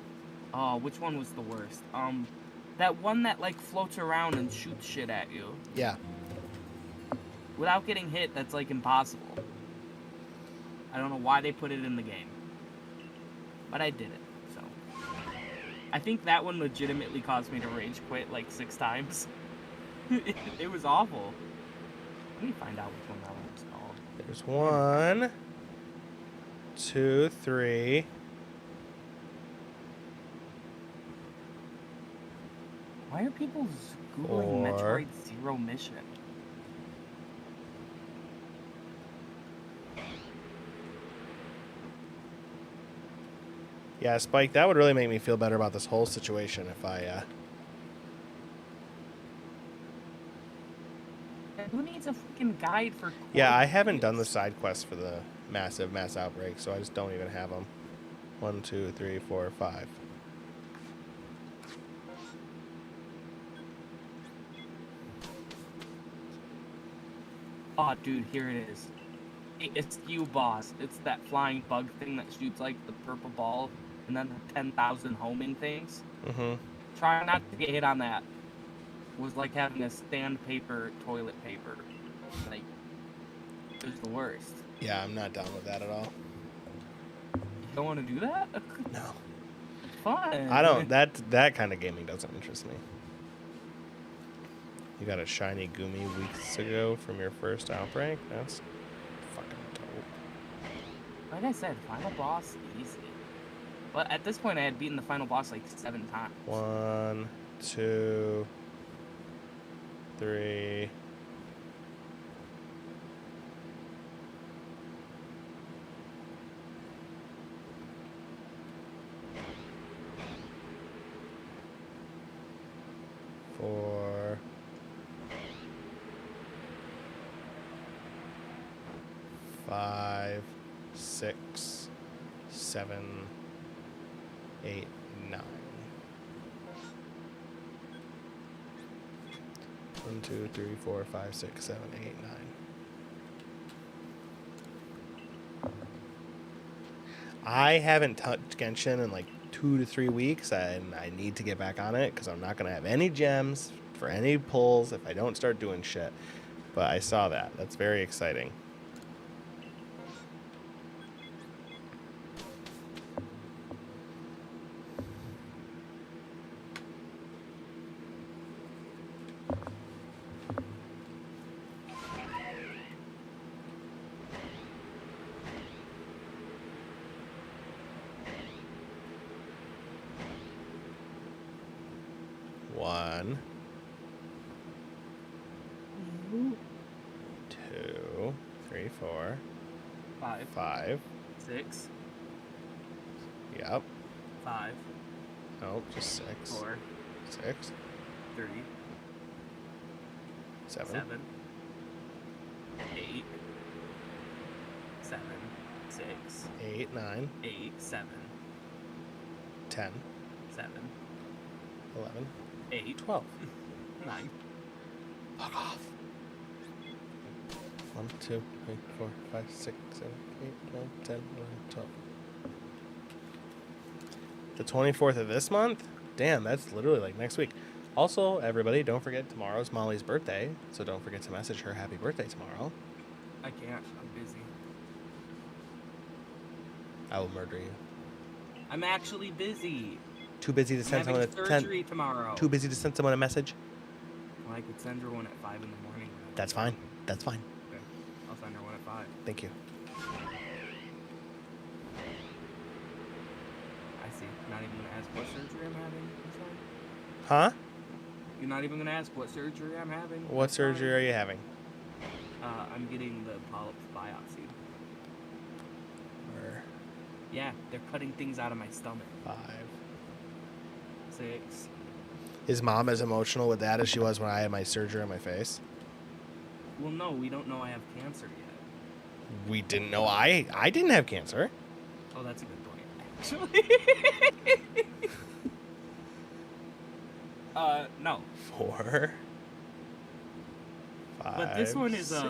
Which one was the worst? That one that, like, floats around and shoots shit at you. Yeah. Without getting hit, that's, like, impossible. I don't know why they put it in the game. But I did it, so... I think that one legitimately caused me to rage quit, like, 6 times. It was awful. Let me find out which one that one was called. There's 1, 2, 3. Why are people Googling 4. Metroid Zero Mission? Yeah, Spike, that would really make me feel better about this whole situation if I, Who needs a freaking guide for... Yeah, I haven't done the side quests for the mass outbreak, so I just don't even have them. 1, 2, 3, 4, 5. Oh, dude, here it is. It's you, boss. It's that flying bug thing that shoots, like, the purple ball, and then the 10,000 homing things. Mm-hmm. Try not to get hit on that. It was like having a sandpaper toilet paper. Like, it was the worst. Yeah, I'm not down with that at all. You don't want to do that? No. Fun. I don't, that kind of gaming doesn't interest me. You got a shiny Gumi weeks ago from your first outbreak? That's fucking dope. Like I said, final boss, easy. But at this point, I had beaten the final boss like 7 times. 1, 2, 3. Four. 5, 6, 7, 8, 9. 1, 2, 3, 4, 5, 6, 7, 8, 9. I haven't touched Genshin in like 2 to 3 weeks, and I need to get back on it because I'm not going to have any gems for any pulls if I don't start doing shit. But I saw that. That's very exciting. One, 2, 3, 4, 5, 5. 6, Yep. 5, Nope, just 6. 4, 6. 3, 7. 7, 8, 7, 6, 8, 9, 8, 7, 10, 7, 11, 8, 12. 9. Fuck off. 1, 2, 3, 4, 5, 6, 7, 8, 9, 10, 11, 12. The 24th of this month? Damn, that's literally like next week. Also, everybody, don't forget tomorrow's Molly's birthday, so don't forget to message her happy birthday tomorrow. I can't. I'm busy. I will murder you. I'm actually busy. Too busy to I'm send someone having a surgery tomorrow. Too busy to send someone a message? Well, I could send her one at 5 in the morning. That's fine. That's fine. Okay. I'll send her one at 5. Thank you. I see. Not even gonna ask what surgery I'm having. I'm sorry. Huh? You're not even gonna ask what surgery I'm having. What That's fine. surgery are you having? I'm getting the polyp biopsy. Or Yeah, they're cutting things out of my stomach. 5. 6. Is mom as emotional with that as she was when I had my surgery on my face? Well, no, we don't know I have cancer yet. We didn't know I didn't have cancer. Oh, that's a good point. Actually. No. 4. 5. But this one is 6.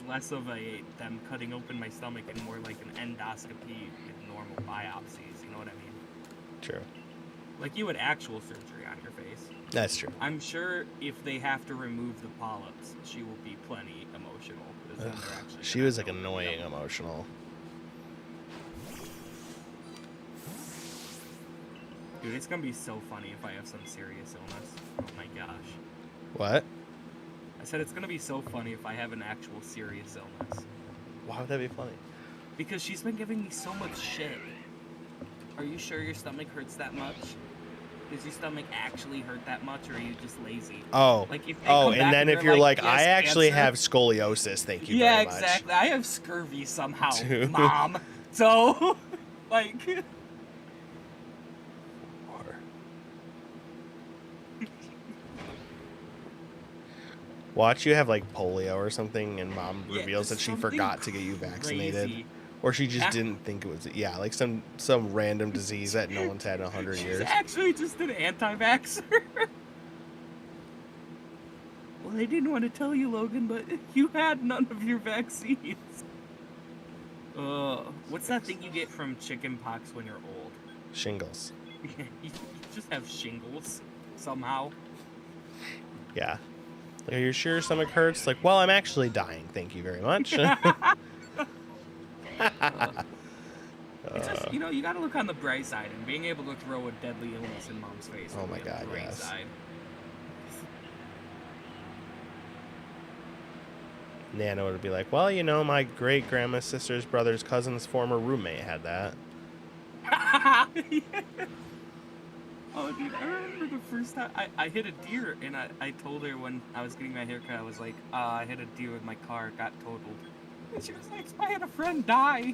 less of them cutting open my stomach and more like an endoscopy with normal biopsies. You know what I mean? True. Like you had actual surgery on your face. That's true. I'm sure if they have to remove the polyps, she will be plenty emotional. 'Cause then they're actually She gonna was like have to open it annoying up. emotional. Dude, it's gonna be so funny if I have some serious illness. Oh my gosh. What? I said it's gonna be so funny if I have an actual serious illness. Why would that be funny? Because she's been giving me so much shit. Are you sure your stomach hurts that much? Does your stomach actually hurt that much, or are you just lazy? Oh. Like if they Oh, come and back then if they're you're like, "Yes, I actually cancer." have scoliosis, thank you Yeah, very much. exactly. I have scurvy somehow, Dude. Mom. So, like, Or- Watch you have like polio or something, and mom Yeah, reveals that she something forgot to get you vaccinated, crazy. or she just Yeah. didn't think it was like some random disease that no one's had in 100 She's years. actually just an anti-vaxxer. Well, I didn't want to tell you, Logan, but you had none of your vaccines. What's that thing you get from chicken pox when you're old? Shingles. You just have shingles somehow. Yeah. Like, are you sure your stomach hurts? Like, well, I'm actually dying. Thank you very much. It's just, you gotta look on the bright side, and being able to throw a deadly illness in Mom's face. Oh would my be a God, great yes. side. Nana would be like, well, my great grandma's sister's brother's cousin's former roommate had that. Oh, dude, I remember the first time I hit a deer, and I told her when I was getting my haircut, I was like, I hit a deer with my car, it got totaled. And she was like, I had a friend die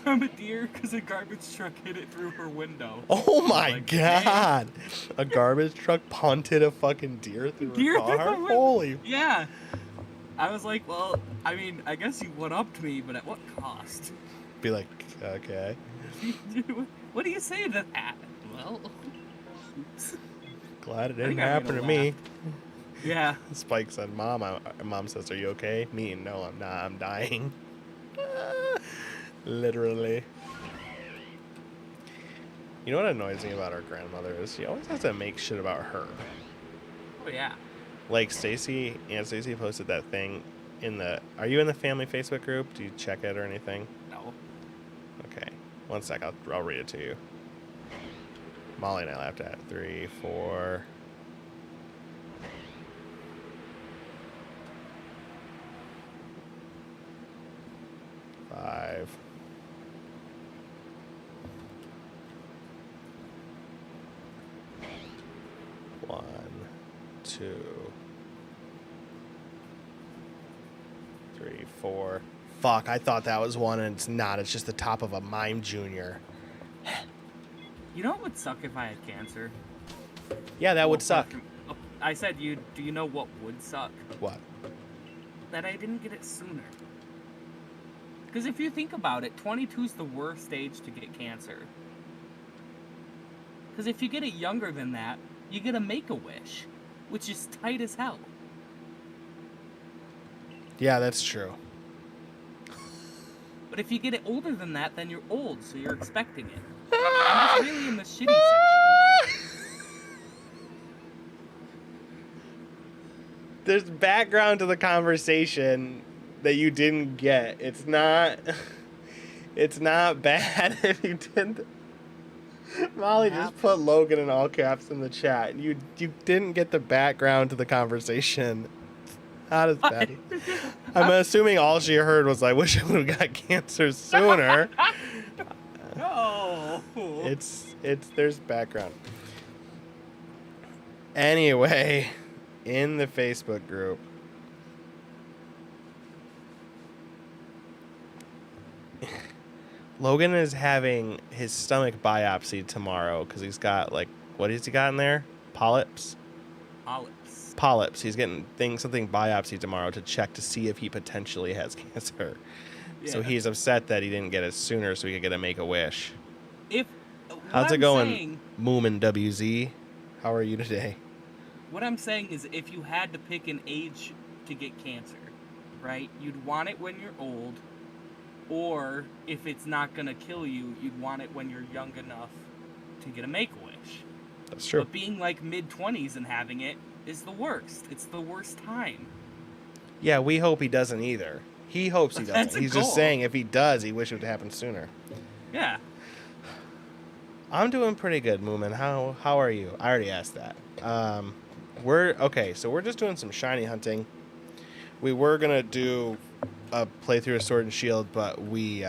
from a deer because a garbage truck hit it through her window. Oh my Like, God. A garbage truck punted a fucking deer through Deer a through car? the window. Holy. Yeah. I was like, well, I mean, I guess you one-upped me, but at what cost? Be like, okay. What do you say to that? Well, oops. Glad it I didn't think I made happen her to me. Yeah. Spike said, Mom, Mom says, are you okay? Me, no, I'm not. I'm dying. Literally. You know what annoys me about our grandmother is she always has to make shit about her. Oh, yeah. Like Aunt Stacy posted that thing are you in the family Facebook group? Do you check it or anything? No. Okay. One sec, I'll read it to you. Molly and I laughed at 3, 4. Five. 1, 2, 3, 4. Fuck, I thought that was one and it's not. It's just the top of a Mime Junior. You know what would suck if I had cancer? Yeah, that would Well, suck. I said, do you know what would suck? What? That I didn't get it sooner. Because if you think about it, 22 is the worst age to get cancer. Because if you get it younger than that, you get a Make-A-Wish, which is tight as hell. Yeah, that's true. But if you get it older than that, then you're old, so you're expecting it. And that's really in the shitty section. There's background to the conversation that you didn't get. It's not bad if you didn't. Molly just put Logan in all caps in the chat. You didn't get the background to the conversation. Not as bad. I'm assuming all she heard was, "I wish I would have got cancer sooner." No. There's background. Anyway, in the Facebook group, Logan is having his stomach biopsy tomorrow because he's got, like, what has he got in there? Polyps? Polyps. He's getting something biopsy tomorrow to check to see if he potentially has cancer. Yeah. So he's upset that he didn't get it sooner so he could get a Make-A-Wish. How's it going, Moomin WZ? How are you today? What I'm saying is, if you had to pick an age to get cancer, right, you'd want it when you're old, or if it's not going to kill you, you'd want it when you're young enough to get a Make-A-Wish. That's true. But being like mid-20s and having it is the worst. It's the worst time. Yeah, we hope he doesn't either. He hopes he doesn't. He's just saying if he does, he wishes it would happen sooner. Yeah. I'm doing pretty good, Moomin. How are you? I already asked that. We're just doing some shiny hunting. We were gonna do a playthrough of Sword and Shield, but we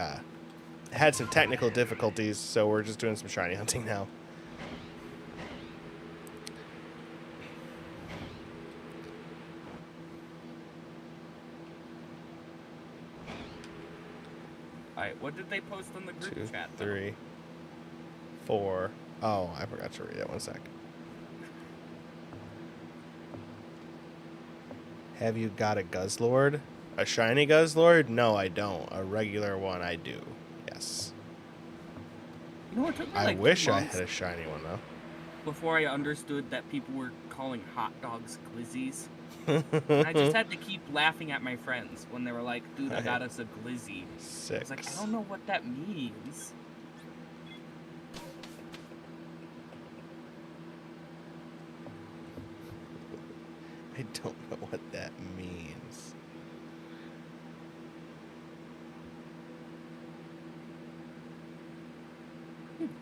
had some technical difficulties, so we're just doing some shiny hunting now. Alright, what did they post on the group 2, chat? 3, 4. Oh, I forgot to read it. 1 sec. Have you got a Guzzlord? A shiny Guzzlord? No, I don't. A regular one, I do. Yes. You know what took me I wish I had a shiny one, though. Before I understood that people were calling hot dogs glizzies. I just had to keep laughing at my friends when they were like, dude, I got us a glizzy. 6. I was like, I don't know what that means. I don't know what that means.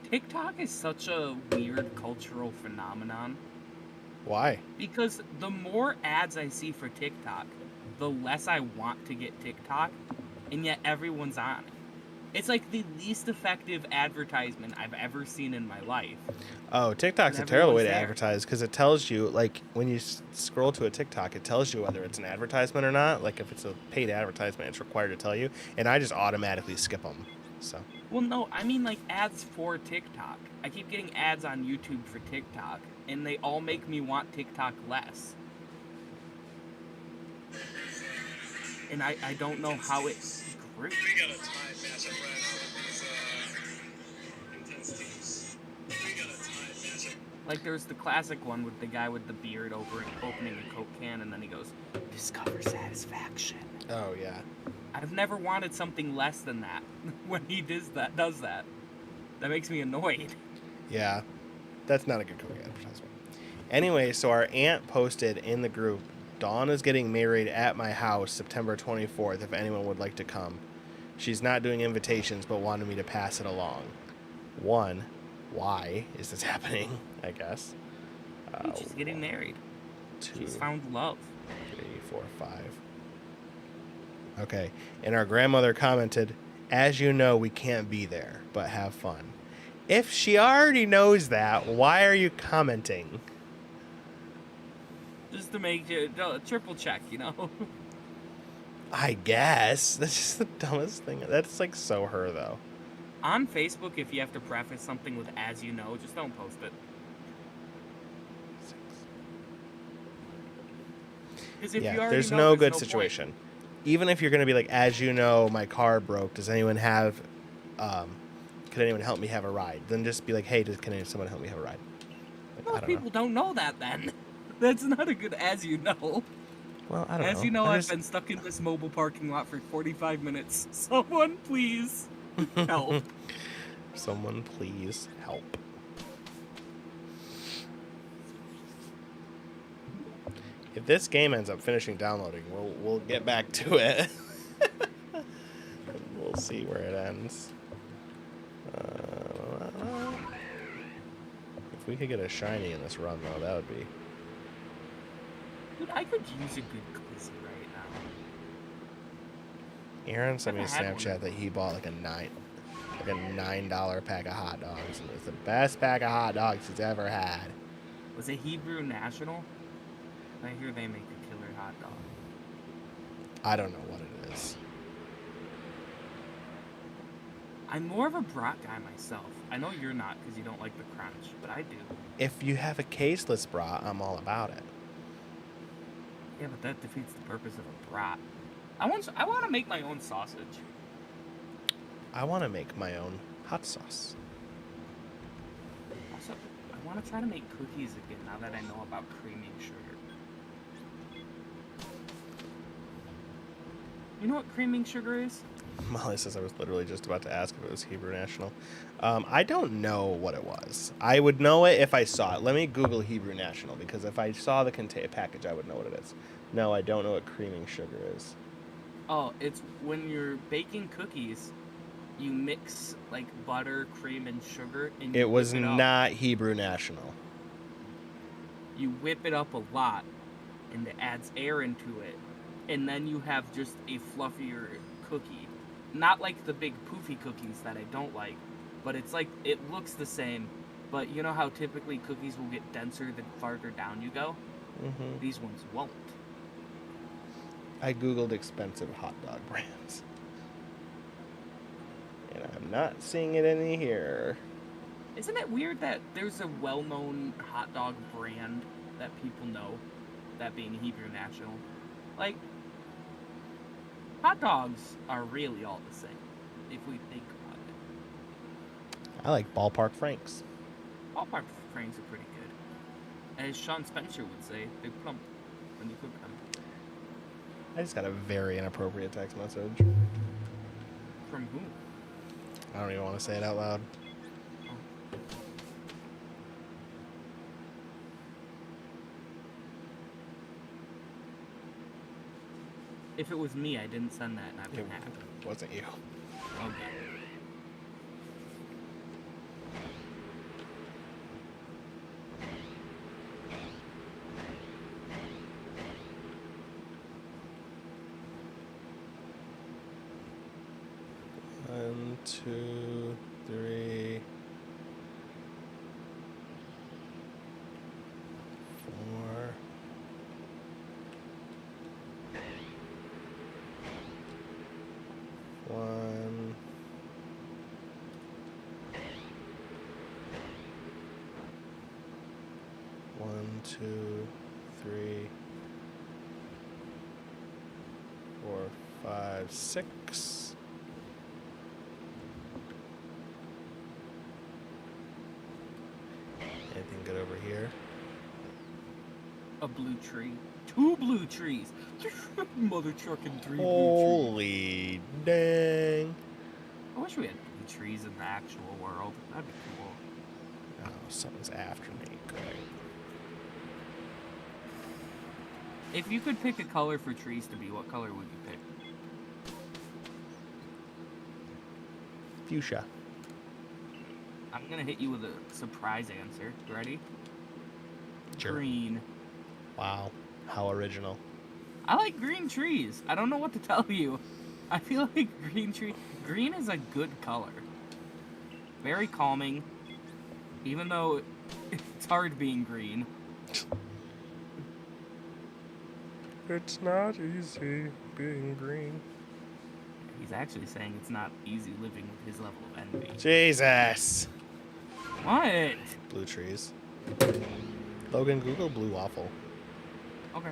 TikTok is such a weird cultural phenomenon. Why? Because the more ads I see for TikTok, the less I want to get TikTok, and yet everyone's on it. It's like the least effective advertisement I've ever seen in my life. Oh, TikTok's a terrible way to advertise because it tells you, like, when you scroll to a TikTok, it tells you whether it's an advertisement or not. Like, if it's a paid advertisement, it's required to tell you, and I just automatically skip them. So. Well, no, I mean, like, ads for TikTok. I keep getting ads on YouTube for TikTok, and they all make me want TikTok less. And I don't know how it grew. We got a tied matchup right now with these intense teams. We got a tied matchup. Like, there's the classic one with the guy with the beard opening a Coke can, and then he goes, "Discover satisfaction." Oh, yeah. I've never wanted something less than that when he does that. That makes me annoyed. Yeah, that's not a good cooking advertisement. Anyway, so our aunt posted in the group, Dawn is getting married at my house September 24th if anyone would like to come. She's not doing invitations but wanted me to pass it along. 1, why is this happening, I guess? She's getting married. 2, She's found love. 3, 4, 5. Okay, and our grandmother commented, as you know, we can't be there, but have fun. If she already knows that, why are you commenting? Just to make it triple check, you know? I guess. That's just the dumbest thing. That's like so her, though. On Facebook, if you have to preface something with "as you know," just don't post it. 6. Because if you Yeah, already there's know, no there's good no point. situation. Even if you're going to be like, as you know, my car broke. Does anyone have, could anyone help me have a ride? Then just be like, hey, can someone help me have a ride? Like, I Most don't know. people don't know that then. That's not a good as you know. Well, I don't know. As you know, I'm I've just- been stuck in this mobile parking lot for 45 minutes. Someone please help. Someone please help. If this game ends up finishing downloading, we'll get back to it. We'll see where it ends. If we could get a shiny in this run, though, that would be. Dude, I could use a good glizzy right now. Aaron sent me a Never had one. Snapchat that he bought like a $9 pack of hot dogs, and it was the best pack of hot dogs he's ever had. Was it Hebrew National? I hear they make a killer hot dog. I don't know what it is. I'm more of a brat guy myself. I know you're not because you don't like the crunch, but I do. If you have a caseless bra, I'm all about it. Yeah, but that defeats the purpose of a brat. I want to make my own sausage. I want to make my own hot sauce. Also, I want to try to make cookies again now that I know about creaming sugar. You know what creaming sugar is? Molly says I was literally just about to ask if it was Hebrew National. I don't know what it was. I would know it if I saw it. Let me Google Hebrew National, because if I saw the package, I would know what it is. No, I don't know what creaming sugar is. Oh, it's when you're baking cookies, you mix like butter, cream, and sugar, and you It was whip it up. not Hebrew National. You whip it up a lot, and it adds air into it, and then you have just a fluffier cookie. Not like the big poofy cookies that I don't like, but it's like it looks the same. But you know how typically cookies will get denser the farther down you go? Mm-hmm. These ones won't. I Googled expensive hot dog brands. And I'm not seeing it in here. Isn't it weird that there's a well-known hot dog brand that people know, that being Hebrew National? Like, hot dogs are really all the same, if we think about it. I like Ballpark Franks. Ballpark Franks are pretty good. As Sean Spencer would say, they plump when you cook them. I just got a very inappropriate text message. From who? I don't even want to say it out loud. If it was me, I didn't send that, and I've been It hacked. wasn't you. Okay. One, two, three, four. One. One, two, three, four, five, six. Anything good over here? A blue tree. 2 blue trees. Mother trucking 3 blue trees. Holy dang. I wish we had blue trees in the actual world. That'd be cool. Oh, something's after me. Great. If you could pick a color for trees to be, what color would you pick? Fuchsia. I'm gonna hit you with a surprise answer. Ready? Sure. Green. Wow. How original. I like green trees. I don't know what to tell you. I feel like green is a good color. Very calming. Even though it's hard being green. It's not easy being green. He's actually saying it's not easy living with his level of envy. Jesus. What? Blue trees. Logan, Google blue waffle. Okay.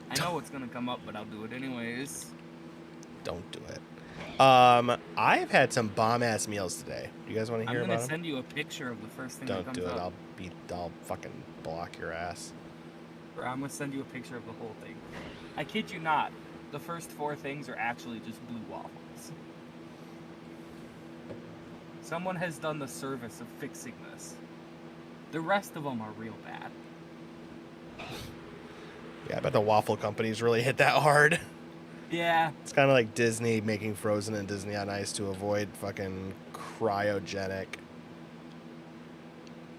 I know what's gonna come up, but I'll do it anyways. Don't do it. I've had some bomb ass meals today. Do you guys want to I'm hear gonna about them? send you a picture of the first thing that Don't comes do it. up. I'll fucking block your ass. Or I'm gonna send you a picture of the whole thing. I kid you not. The first 4 things are actually just blue waffles. Someone has done the service of fixing this. The rest of them are real bad. Yeah, I bet the waffle companies really hit that hard. Yeah, It's kind of like Disney making Frozen and Disney on Ice to avoid fucking cryogenic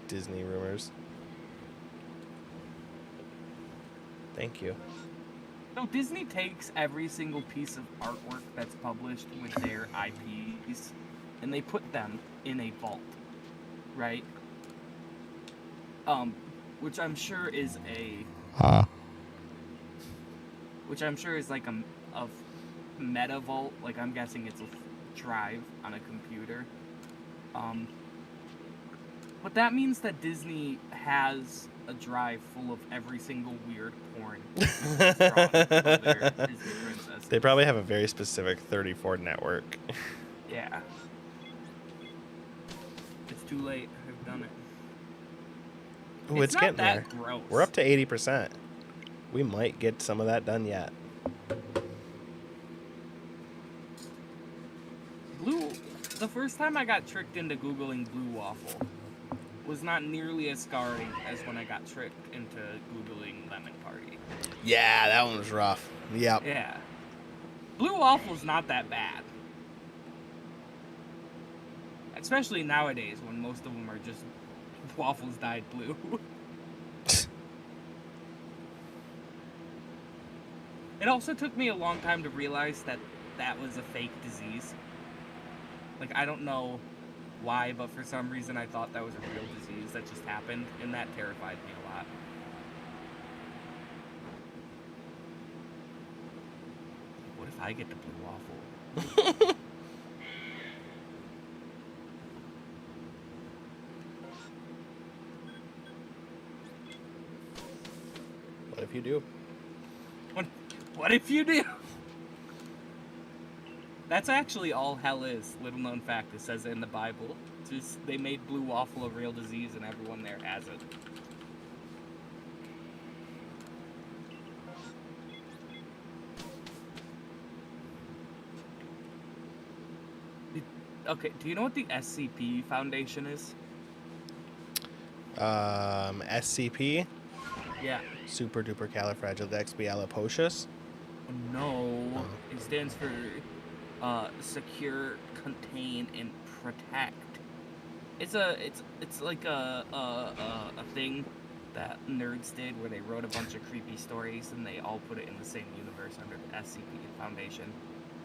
Disney rumors. Thank you. so Disney takes every single piece of artwork that's published with their IPs and they put them in a vault, right? Which I'm sure is like a meta vault. Like I'm guessing it's a drive on a computer. But that means that Disney has a drive full of every single weird porn drawing of their Disney princesses. They probably have a very specific 34 network. Yeah. It's too late. I've done it. Ooh, it's not getting that there. gross. We're up to 80%. We might get some of that done yet. The first time I got tricked into Googling blue waffle was not nearly as scarring as when I got tricked into Googling lemon party. Yeah, that one was rough. Yep. Yeah. Blue waffle's not that bad. Especially nowadays when most of them are just waffles dyed blue. It also took me a long time to realize that that was a fake disease. Like, I don't know why, but for some reason I thought that was a real disease that just happened, and that terrified me a lot. What if I get the blue waffle? What if you do? What if you do? That's actually all hell is. Little known fact, it says it in the Bible. It's just they made blue waffle a real disease and everyone there has it. Okay, do you know what the SCP Foundation is? SCP? Yeah. Super duper califragilisticexpialidocious. No. It stands for secure, contain, and protect. It's like a thing that nerds did where they wrote a bunch of creepy stories and they all put it in the same universe under the SCP Foundation.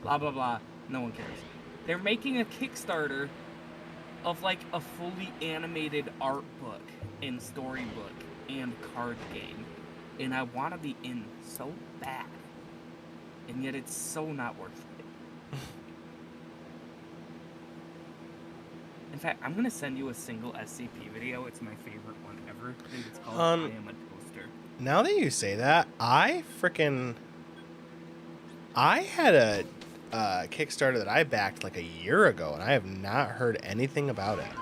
Blah blah blah. No one cares. They're making a Kickstarter of like a fully animated art book and storybook and card game. And I want to be in so bad. And yet it's so not worth it. In fact, I'm gonna send you a single SCP video. It's my favorite one ever. I think it's called I Am a Toaster. Now that you say that, I had a Kickstarter that I backed like a year ago, and I have not heard anything about it.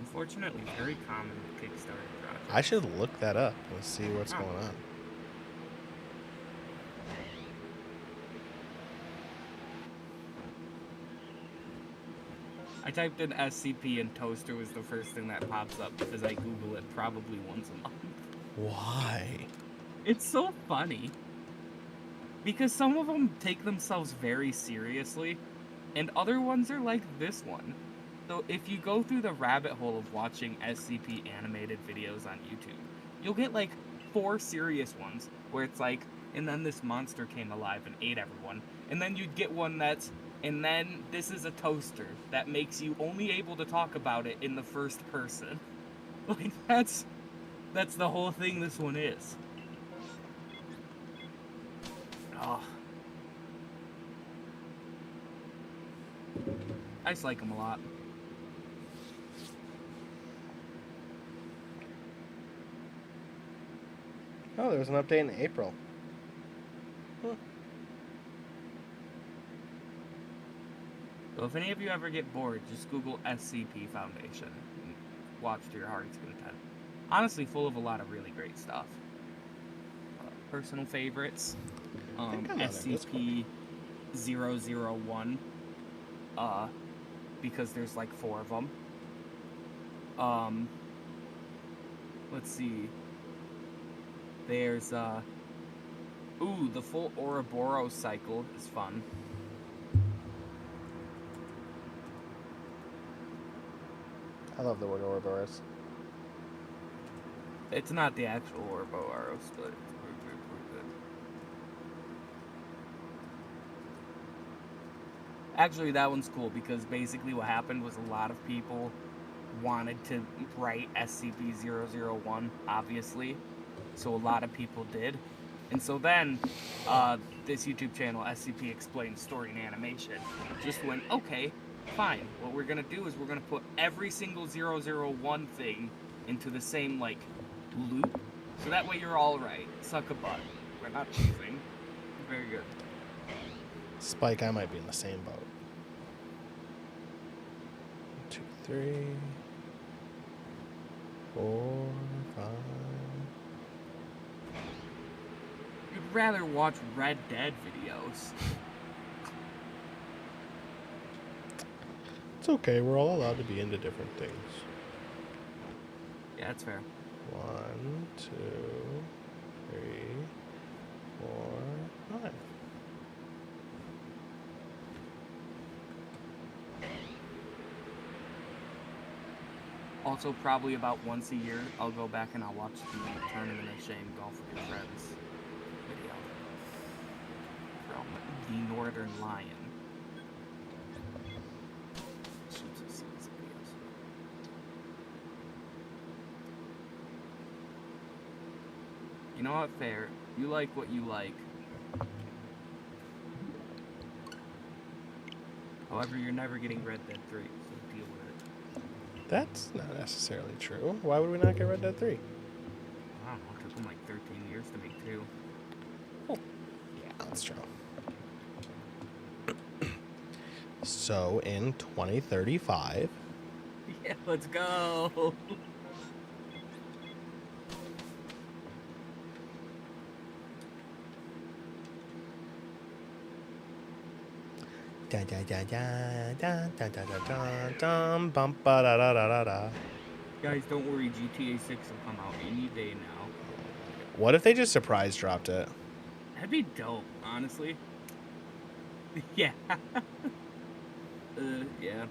Unfortunately, very common Kickstarter project. I should look that up and see what's going on. I typed in SCP and toaster was the first thing that pops up because I Google it probably once a month. Why? It's so funny. Because some of them take themselves very seriously, and other ones are like this one. So if you go through the rabbit hole of watching SCP animated videos on YouTube, you'll get like 4 serious ones where it's like, and then this monster came alive and ate everyone. And then you'd get one that's, and then this is a toaster that makes you only able to talk about it in the first person. Like, that's the whole thing this one is. Oh. I just like them a lot. Oh, there was an update in April. So if any of you ever get bored, just Google SCP Foundation and watch to your heart's content. Honestly, full of a lot of really great stuff. Personal favorites, think I'm on SCP 001, because there's like 4 of them. Let's see. There's, the full Ouroboros cycle is fun. I love the word Ouroboros. It's not the actual Ouroboros, but it's pretty good. Actually, that one's cool because basically what happened was a lot of people wanted to write SCP-001, obviously. So a lot of people did. And so then, this YouTube channel, SCP Explains Story and Animation, just went, okay, fine. What we're going to do is we're going to put every single 001 thing into the same, like, loop. So that way you're all right. Suck a butt. We're not cheating. Very good. Spike, I might be in the same boat. 1, 2, 3, 4, 5. You'd rather watch Red Dead videos. It's okay. We're all allowed to be into different things. Yeah, that's fair. 1, 2, 3, 4, 5. Also, probably about once a year, I'll go back and I'll watch the Tournament of Shame Golf with Your Friends video from the Northern Lion. Shoots us these videos. You know what? Fair. You like what you like. However, you're never getting Red Dead 3, so deal with it. That's not necessarily true. Why would we not get Red Dead 3? I don't know, it took them like 13 years to make 2. Yeah, that's true. So in 2035, Yeah, let's go! da da da da da da da da da dum bum ba da da da da da. Guys, don't worry, GTA 6 will come out any day now. What if they just surprise dropped it? That'd be dope, honestly. Yeah. Yeah.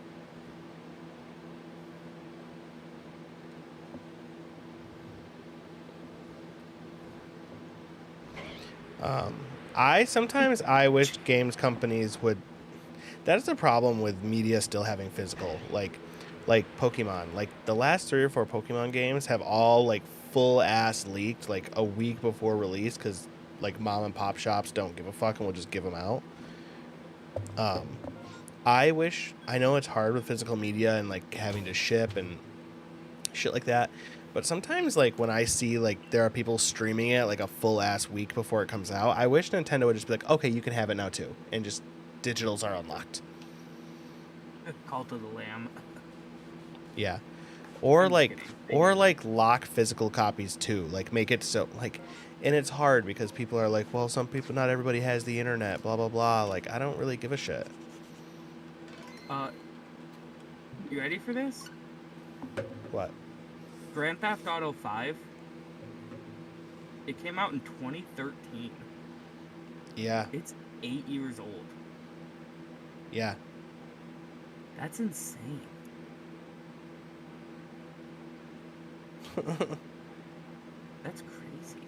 I wish games companies would. That's the problem with media still having physical, like Pokemon. Like the last 3 or 4 Pokemon games have all like full ass leaked like a week before release because like mom and pop shops don't give a fuck and will just give them out. I know it's hard with physical media and like having to ship and shit like that. But sometimes, like, when I see, like, there are people streaming it, like, a full-ass week before it comes out, I wish Nintendo would just be like, okay, you can have it now, too. And just, digitals are unlocked. Call to the Lamb. Yeah. Or, I'm like, kidding. lock physical copies, too. Like, make it so, like, and it's hard because people are like, well, some people, not everybody has the internet, blah, blah, blah. Like, I don't really give a shit. You ready for this? What? Grand Theft Auto 5. It came out in 2013. Yeah. It's 8 years old. Yeah. That's insane. That's crazy.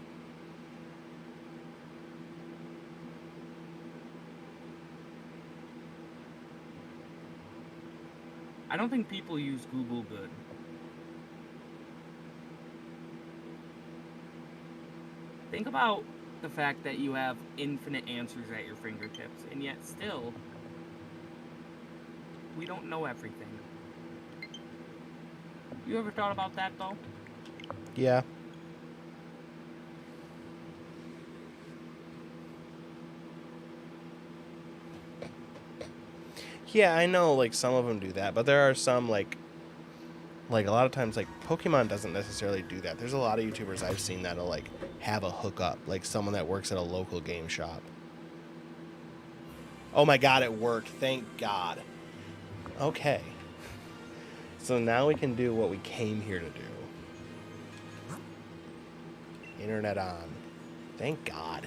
I don't think people use Google good. Think about the fact that you have infinite answers at your fingertips, and yet still, we don't know everything. You ever thought about that, though? Yeah. Yeah, I know, like, some of them do that, but there are some, like a lot of times, like, Pokemon doesn't necessarily do that. There's a lot of YouTubers I've seen that'll, like, have a hookup, like someone that works at a local game shop. Oh my god, it worked. Thank God. Okay. So now we can do what we came here to do. Internet on. Thank God.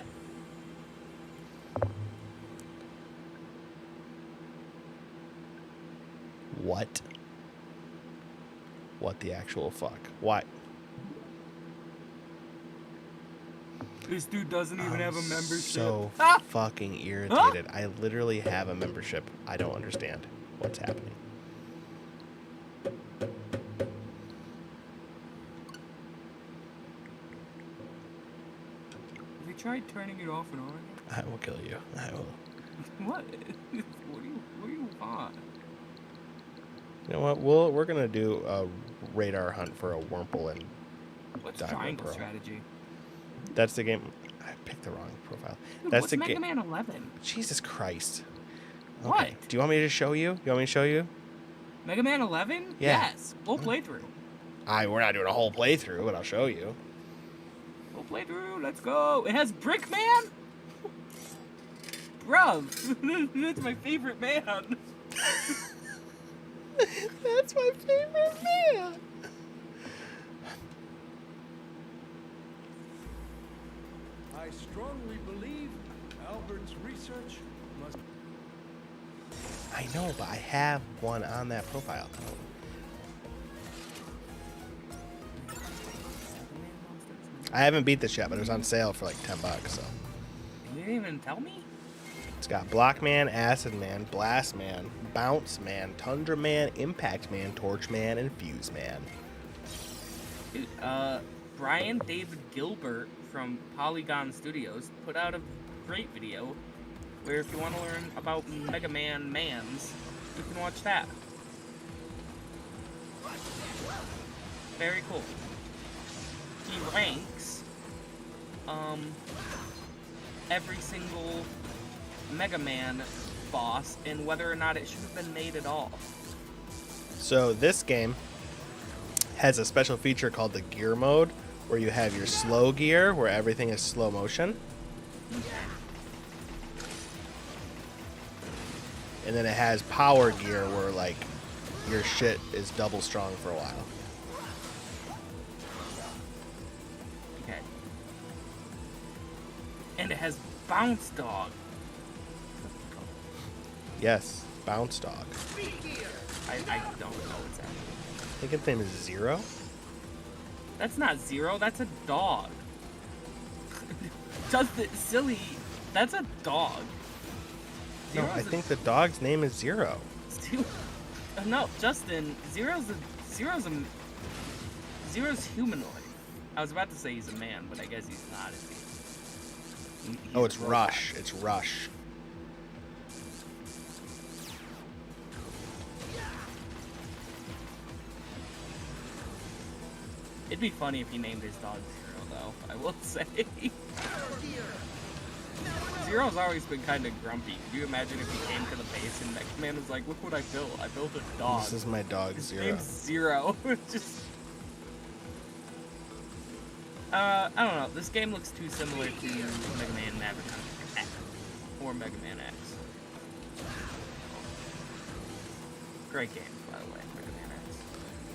What? What the actual fuck? Why? This dude doesn't even have a membership. So Ah! fucking irritated. I literally have a membership. I don't understand what's happening. Have you tried turning it off and on again? I will kill you. I will. What? What do you want? You know what? We're gonna do a radar hunt for a Wurmple and What's Diamond triangle Pearl. strategy? That's the game. I picked the wrong profile. Dude, That's what's the Mega game. Man 11? Jesus Christ. Okay. What? Do you want me to show you? You want me to show you? Mega Man 11? Yeah. Yes. Full playthrough. We're not doing a whole playthrough, but I'll show you. Full playthrough. Let's go. It has Brick Man? Bruv. That's my favorite man. That's my favorite man. I strongly believe Albert's research must. I know, but I have one on that profile. I haven't beat this yet, but it was on sale for like $10, so. You didn't even tell me? It's got Block Man, Acid Man, Blast Man, Bounce Man, Tundra Man, Impact Man, Torch Man, and Fuse Man. Dude, Brian David Gilbert from Polygon Studios put out a great video where if you want to learn about Mega Man Mans, you can watch that. Very cool. He ranks every single Mega Man boss and whether or not it should have been made at all. So this game has a special feature called the gear mode, where you have your slow gear, where everything is slow motion. And then it has power gear, where like your shit is double strong for a while. Okay. And it has Bounce Dog. Yes, Bounce Dog. I don't know what's happening. I think its name is Zero. That's not Zero, that's a dog. Justin, silly, that's a dog. No, Zero's I think the dog's name is Zero. no, Justin, Zero's humanoid. I was about to say he's a man, but I guess he's not. He's Oh, it's a robot. Rush. It's Rush. It'd be funny if he named his dog Zero, though. I will say. Zero's always been kind of grumpy. Could you imagine if he came to the base and Mega Man was like, "Look what I built! I built a dog. This is my dog, His Zero. name's Zero." Just. I don't know. This game looks too similar to Mega Man Maverick X or Mega Man X. Great game, by the way, Mega Man X.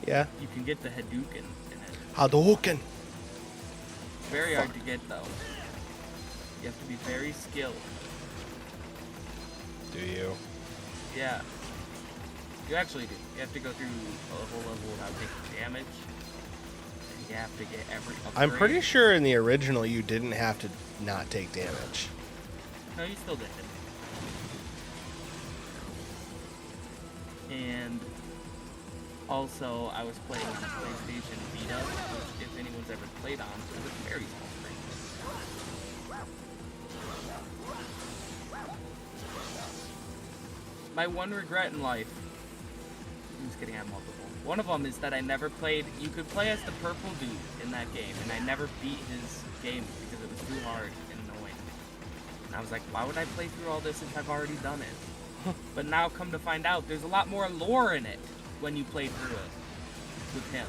Yeah. You can get the Hadouken in it. Hadouken. It's very hard to get though. You have to be very skilled. Do you? Yeah. You actually do. You have to go through a whole level without taking damage. And you have to get every upgrade. I'm pretty sure in the original you didn't have to not take damage. No, you still did. And also, I was playing on a PlayStation Vita, which if anyone's ever played on, is a very small screen. My one regret in life. I'm just kidding, I have multiple. One of them is that I never played. You could play as the purple dude in that game, and I never beat his game because it was too hard and annoying. And I was like, why would I play through all this if I've already done it? But now come to find out, there's a lot more lore in it when you play through it with him.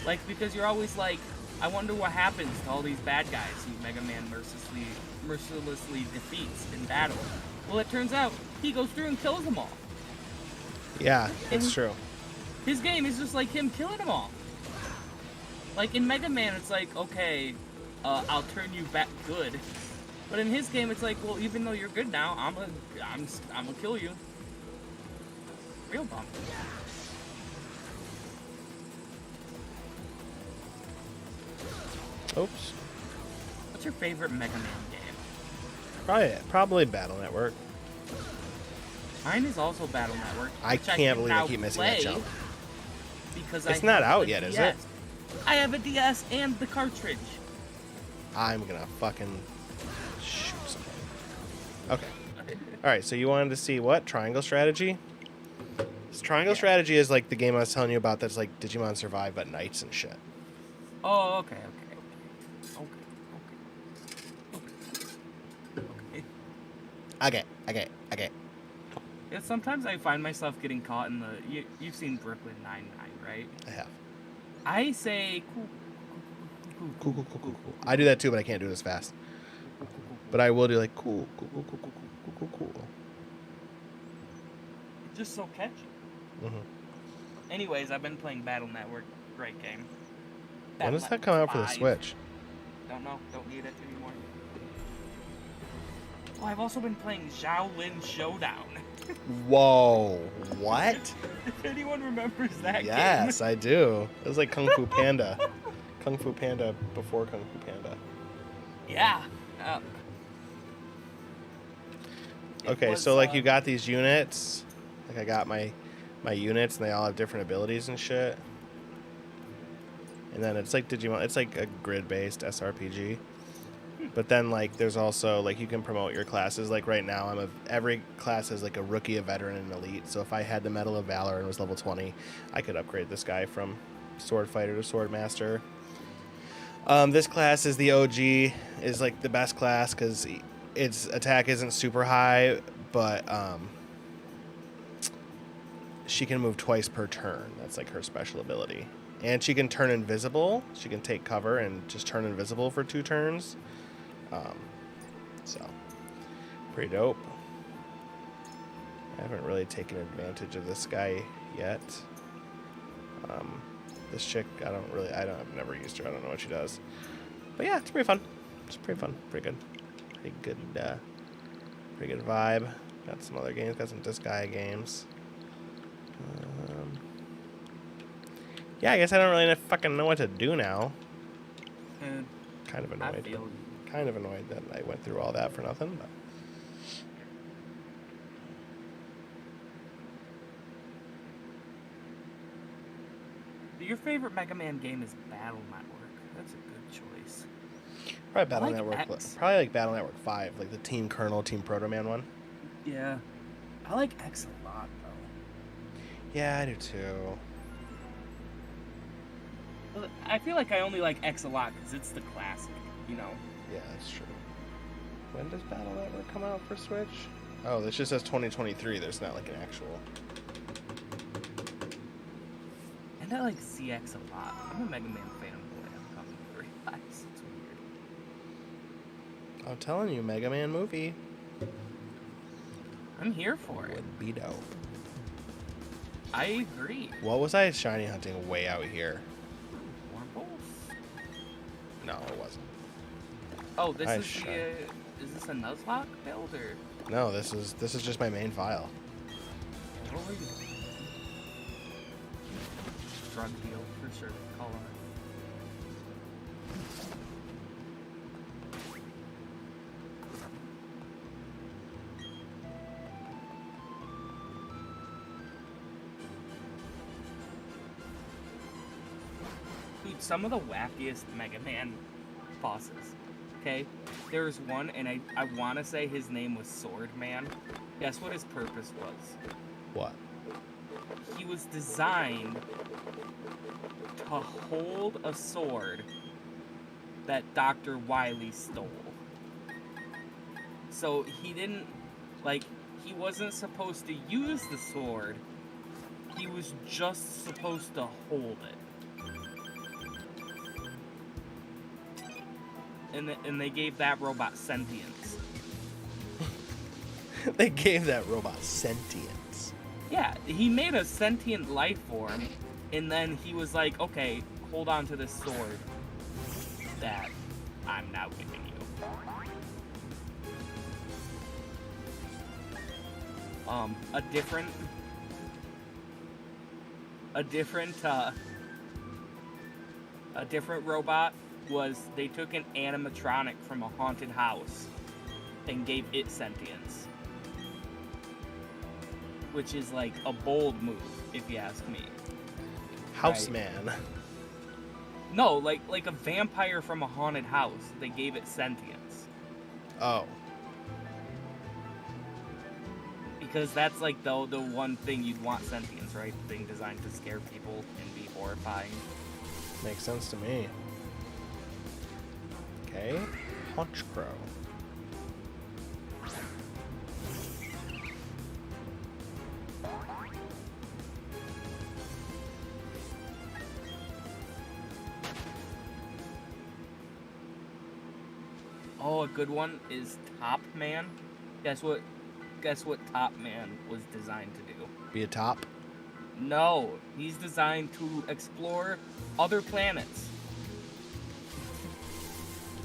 Like, because you're always like, I wonder what happens to all these bad guys who Mega Man mercilessly defeats in battle. Well, it turns out he goes through and kills them all. Yeah, it's And- true. His game is just like him killing them all. Like in Mega Man, it's like, okay, I'll turn you back good. But in his game, it's like, well, even though you're good now, I'm gonna kill you. Real bump. Oops. What's your favorite Mega Man game? Probably Battle Network. Mine is also Battle Network. I which can't can believe I now keep missing that play jump. Because It's I not have out a yet, is DS. it? I have a DS and the cartridge. I'm gonna fucking shoot somebody. Okay. Alright, so you wanted to see what? Triangle Strategy? This Triangle Yeah. Strategy is like the game I was telling you about that's like Digimon Survive at nights and shit. Oh, okay. Okay. Yeah, sometimes I find myself getting caught in the. You've seen Brooklyn Nine-Nine, right? I have. I say Cool. I do that too, but I can't do it as fast. But I will do like cool. Just so catchy. Mm-hmm. Anyways, I've been playing Battle Network. Great game. When does Battle that come out Network for the 5. Switch? Don't know. Don't need it anymore. Oh, I've also been playing Shaolin Showdown. Whoa. What? If anyone remembers that Yes, game. I do. It was like Kung Fu Panda. Kung Fu Panda before Kung Fu Panda. Yeah. It Okay, was, so like you got these units. Like I got my units and they all have different abilities and shit. And then it's like Digimon, it's like a grid-based SRPG. But then like there's also like you can promote your classes. Like right now every class is like a rookie, a veteran, and an elite. So if I had the Medal of Valor and was level 20, I could upgrade this guy from sword fighter to sword master. This class is the OG, is like the best class because its attack isn't super high, but she can move twice per turn. That's like her special ability. And she can turn invisible. She can take cover and just turn invisible for 2 turns. So, pretty dope. I haven't really taken advantage of this guy yet. This chick, I've never used her. I don't know what she does. But yeah, it's pretty fun. It's pretty fun. Pretty good vibe. Got some other games. Got some Disgaea games. Yeah, I guess I don't really fucking know what to do now. Kind of I annoyed. feel you. Kind of annoyed that I went through all that for nothing. But Your favorite Mega Man game is Battle Network. That's a good choice. probably Battle like Network. X. Probably like Battle Network 5, like the Team Colonel, Team Proto Man one. Yeah. I like X a lot, though. Yeah, I do too. But I feel like I only like X a lot because it's the classic, you know? Yeah, that's true. When does Battle Network come out for Switch? Oh, this just says 2023. There's not like an actual. And I like CX a lot. I'm a Mega Man fanboy. I'm coming to realize. It's weird. I'm telling you, Mega Man movie I'm here for it. would be dope. I agree. What was I shiny hunting way out here? Warbles? No, it wasn't. Oh, this I is shot. is this a Nuzlocke build or? No, this is just my main file. What were you doing? Drug deal for sure. Call on it. Dude, some of the wackiest Mega Man bosses. Okay, there's one, and I want to say his name was Sword Man. Guess what his purpose was? What? He was designed to hold a sword that Dr. Wily stole. So he didn't, like, he wasn't supposed to use the sword. He was just supposed to hold it. And they gave that robot sentience. They gave that robot sentience. Yeah, he made a sentient life form, and then he was like, okay, hold on to this sword that I'm now giving you. A different robot was they took an animatronic from a haunted house and gave it sentience. Which is like a bold move, if you ask me. Houseman. No, like a vampire from a haunted house. They gave it sentience. Oh. Because that's like the one thing you'd want sentience, right? The thing designed to scare people and be horrifying. Makes sense to me. Okay. Honchkrow. Oh, a good one is Top Man. Guess what Top Man was designed to do? Be a top. No, he's designed to explore other planets.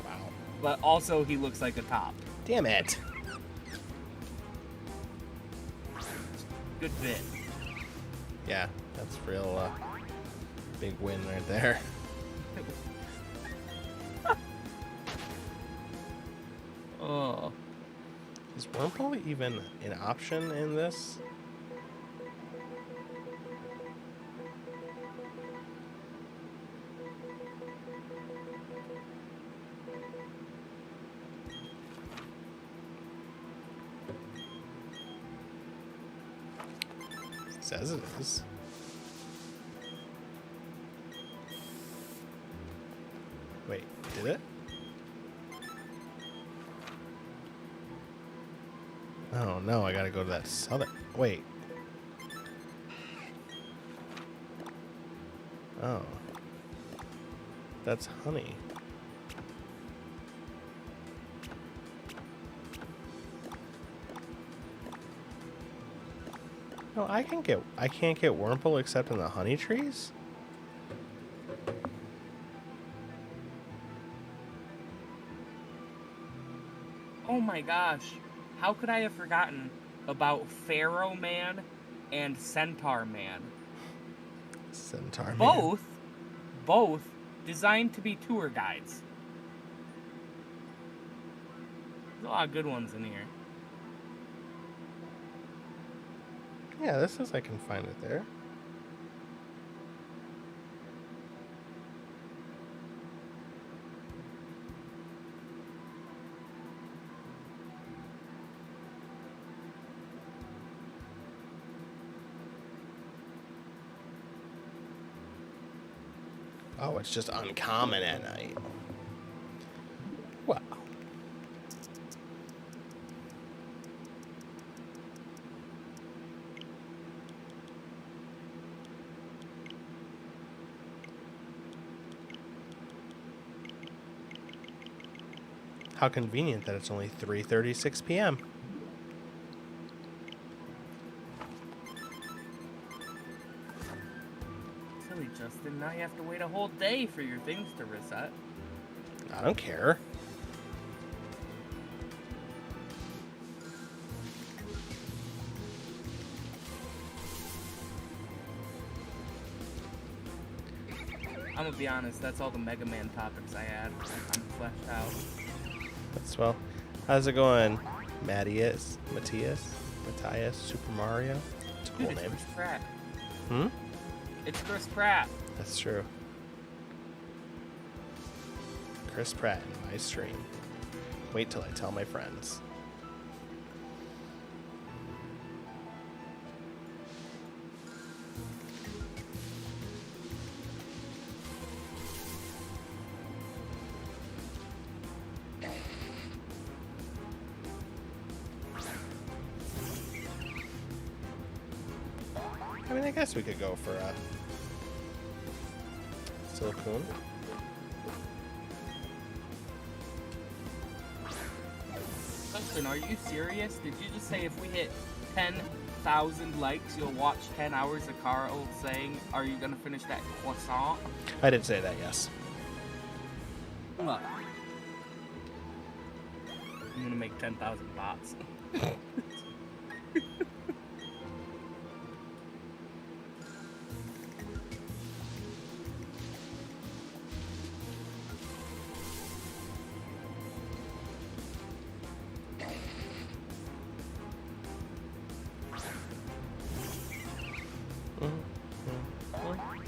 Wow. But also he looks like a top. Damn it. Good bit. Yeah, that's real big win right there. Oh. Is Wormhole even an option in this? It says it is. Wait, did it? Oh no, I gotta go to that southern. Wait. Oh. That's honey. No, I can't get Wurmple except in the honey trees? Oh my gosh. How could I have forgotten about Pharaoh Man and Centaur Man? Centaur Man. Both designed to be tour guides. There's a lot of good ones in here. Yeah, this says I can find it there. Oh, it's just uncommon at night. Wow. How convenient that it's only 3:36 p.m. Silly Justin, now you have to wait a whole day for your things to reset. I don't care. I'm gonna be honest, that's all the Mega Man topics I had. I'm fleshed out. That's well. How's it going, Matthias, Super Mario? It's a cool Dude, it's name. Chris Pratt. Hmm? It's Chris Pratt. That's true. Chris Pratt in my stream. Wait till I tell my friends. mean, I guess we could go for a Silcoon. Justin, are you serious? Did you just say if we hit 10,000 likes, you'll watch 10 hours of Carl saying, "Are you gonna finish that croissant?" I did say that, yes. Look. I'm gonna make 10,000 bots.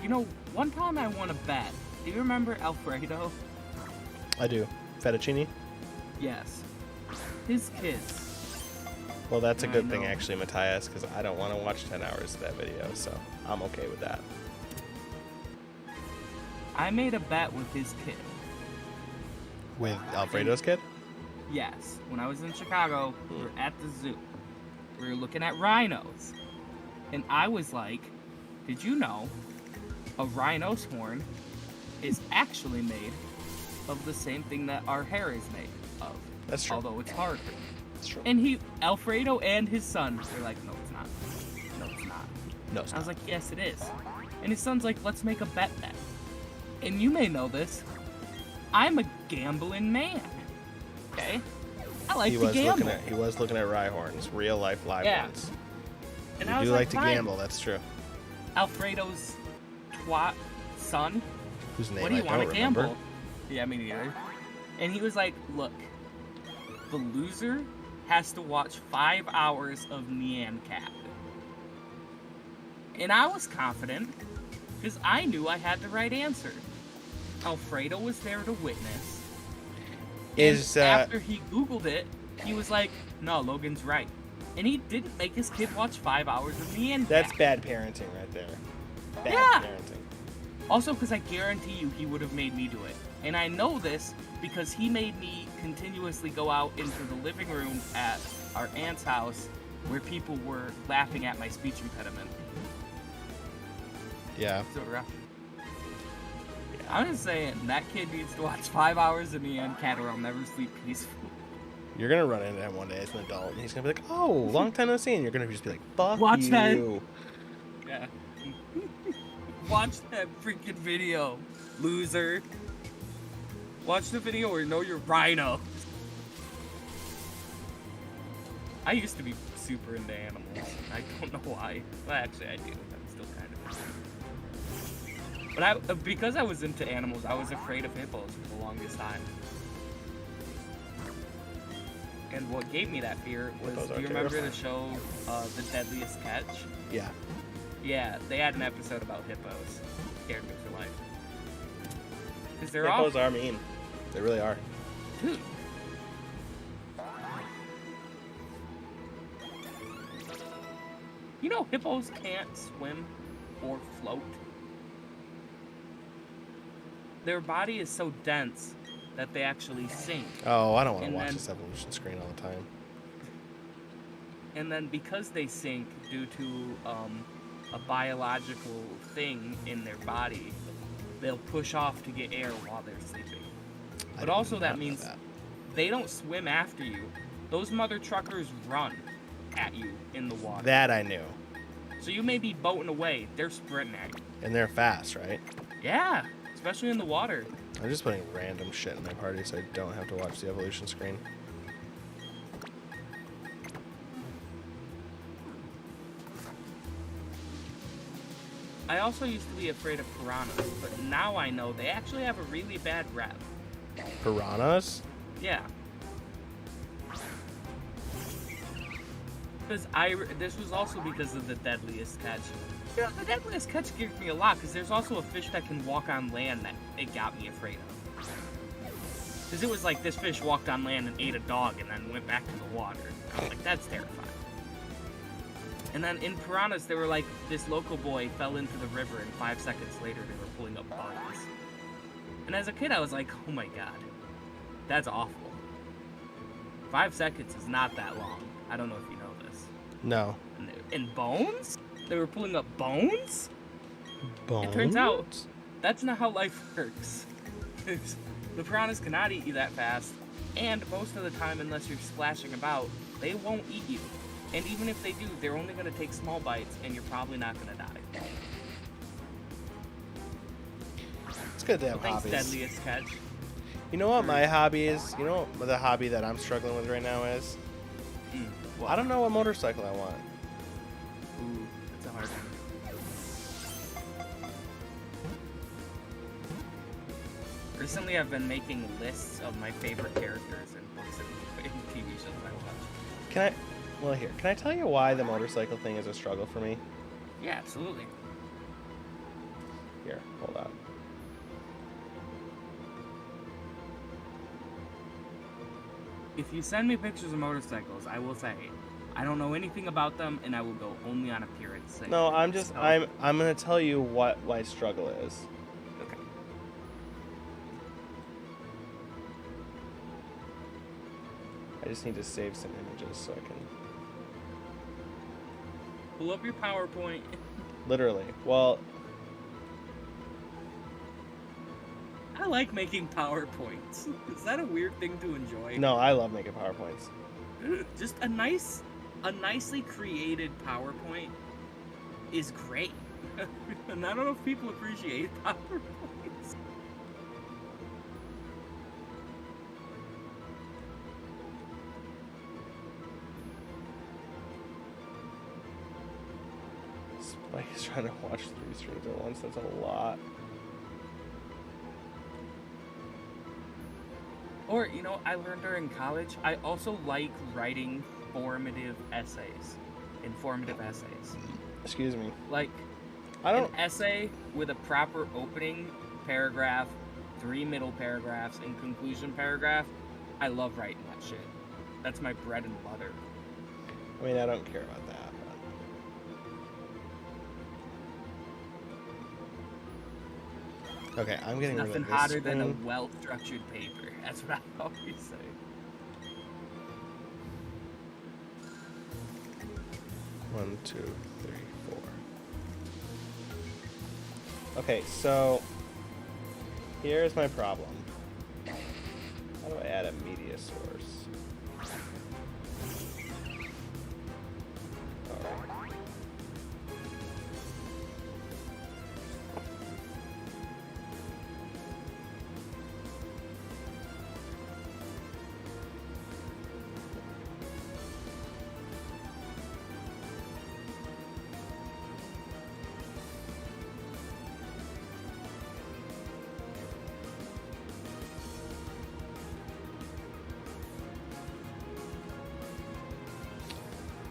You know, one time I won a bet. Do you remember Alfredo? I do. Fettuccine? Yes. His kids. Well, that's a I good thing, know. actually, Matthias, because I don't want to watch 10 hours of that video, so I'm okay with that. I made a bet with his kid. With Alfredo's kid? Yes. When I was in Chicago, we were at the zoo. We were looking at rhinos. And I was like, did you know a rhino's horn is actually made of the same thing that our hair is made of? That's true. Although it's harder. That's true. And Alfredo and his son, they're like, no, it's not. No, it's not. No, it's I was not. like, yes, it is. And his son's like, let's make a bet then. And you may know this. I'm a gambling man. Okay? I like He to was gamble. looking at Rhyhorns, real life live Yeah. ones. And You I was do like to "Fine." gamble, that's true. Alfredo's twat son, Whose name what do you I want don't to remember. gamble? Yeah, me neither. And he was like, look, the loser has to watch 5 hours of Nyan Cat. And I was confident because I knew I had the right answer. Alfredo was there to witness. Is And after he Googled it, he was like, no, Logan's right. And he didn't make his kid watch 5 hours of Nyan Cat. that's bad parenting right there. Bad Yeah. parenting. Also, because I guarantee you he would have made me do it. And I know this because he made me continuously go out into the living room at our aunt's house where people were laughing at my speech impediment. Yeah. So rough. I'm just saying, that kid needs to watch 5 hours of Nyan Cat or I'll never sleep peacefully. You're gonna run into him one day as an adult, and he's gonna be like, "Oh, long time no see," and you're gonna just be like, "Fuck Watch you." that. Yeah. Watch that freaking video, loser. Watch the video or know your rhino. I used to be super into animals. I don't know why. Well, actually, I do. I'm still kind of. But because I was into animals, I was afraid of hippos for the longest time. And what gave me that fear was, Hippos do are you remember terrifying. the show, The Deadliest Catch? Yeah. Yeah, they had an episode about hippos. Scared me for life. Because they're Hippos all... are mean. They really are. Dude. You know hippos can't swim or float? Their body is so dense that they actually sink. Oh, I don't want to And watch then- this evolution screen all the time. And then because they sink due to a biological thing in their body, they'll push off to get air while they're sleeping. I But did also not that know means that. they don't swim after you. Those mother truckers run at you in the water. That I knew. So you may be boating away, they're sprinting at you. And they're fast, right? Yeah, especially in the water. I'm just putting random shit in my party so I don't have to watch the evolution screen. I also used to be afraid of piranhas, but now I know they actually have a really bad rep. Piranhas? Yeah. Because this was also because of the Deadliest Catch. You know, the Deadliest Catch scared me a lot because there's also a fish that can walk on land that it got me afraid of. Because it was like this fish walked on land and ate a dog and then went back to the water. I was like, that's terrifying. And then in piranhas, they were like, this local boy fell into the river and 5 seconds later they were pulling up bugs. And as a kid, I was like, oh my god, that's awful. 5 seconds is not that long. I don't know if you know this. No. And bones? They were pulling up bones? Bones? It turns out that's not how life works. The piranhas cannot eat you that fast, and most of the time, unless you're splashing about, they won't eat you. And even if they do, they're only going to take small bites, and you're probably not going to die. It's good to have Thanks, hobbies. Deadliest Catch. You know what my hobby is? You know what the hobby that I'm struggling with right now is? What? I don't know what motorcycle I want. Ooh, that's a hard one. Recently, I've been making lists of my favorite characters in books and TV shows I watch. Can I tell you why the motorcycle thing is a struggle for me? Yeah, absolutely. Here, hold on. If you send me pictures of motorcycles, I will say, I don't know anything about them, and I will go only on appearance sake. No, I'm gonna tell you what my struggle is. Okay. I just need to save some images so I can Pull up your PowerPoint. literally. Well, I like making PowerPoints. Is that a weird thing to enjoy? no, I love making PowerPoints. Just a nicely created PowerPoint is great. And I don't know if people appreciate PowerPoints. Spike is trying to watch 3 streams at once. That's a lot. Or, you know, I learned during college, I also like writing informative essays. Excuse me. Like, I don't. an essay with a proper opening paragraph, 3 middle paragraphs, and conclusion paragraph. I love writing that shit. That's my bread and butter. I mean, I don't care about that. But... Okay, I'm getting rid of Nothing this hotter than a screen. well-structured paper. That's what I always say. One, two, three, four. Okay, so here's my problem. How do I add a media source? Alright.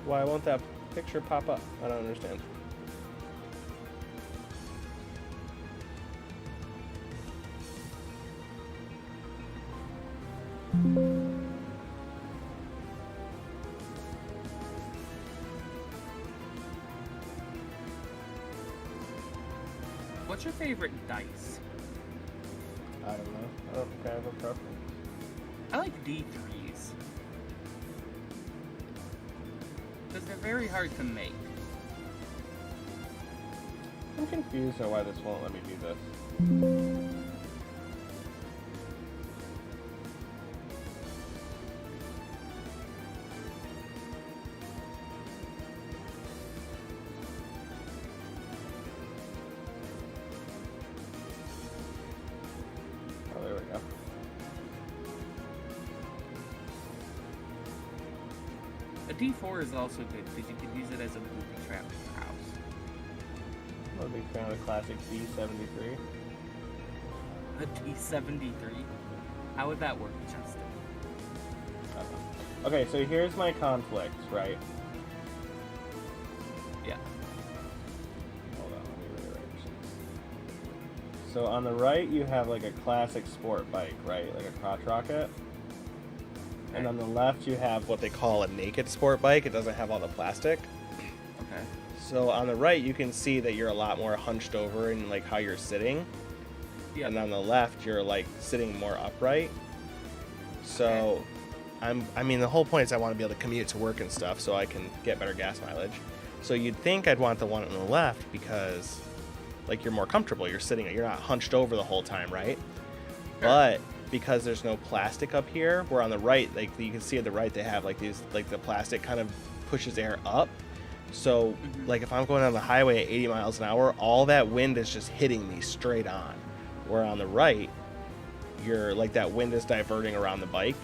Why won't that picture pop up? I don't understand. What's your favorite dice? I don't know. I don't think I have a preference. I like D3s. Because they're very hard to make. I'm confused on why this won't let me do this. Oh, there we go. A D4 is also good because you can use it as a booby trap in your house. I'm a big fan of the classic D73. A D73? How would that work, Justin? Okay, so here's my conflict, right? Yeah. Hold on, let me rearrange this. So on the right, you have like a classic sport bike, right? Like a crotch rocket. And on the left, you have what they call a naked sport bike. It doesn't have all the plastic. Okay. So on the right, you can see that you're a lot more hunched over in like how you're sitting. Yeah. And on the left, you're like sitting more upright. So I mean, the whole point is I want to be able to commute to work and stuff so I can get better gas mileage. So you'd think I'd want the one on the left because, like, you're more comfortable. You're sitting, you're not hunched over the whole time, right? But because there's no plastic up here, where on the right, like you can see at the right, they have like these, like the plastic kind of pushes air up. So like if I'm going on the highway at 80 miles an hour, all that wind is just hitting me straight on. Where on the right, you're like that wind is diverting around the bike.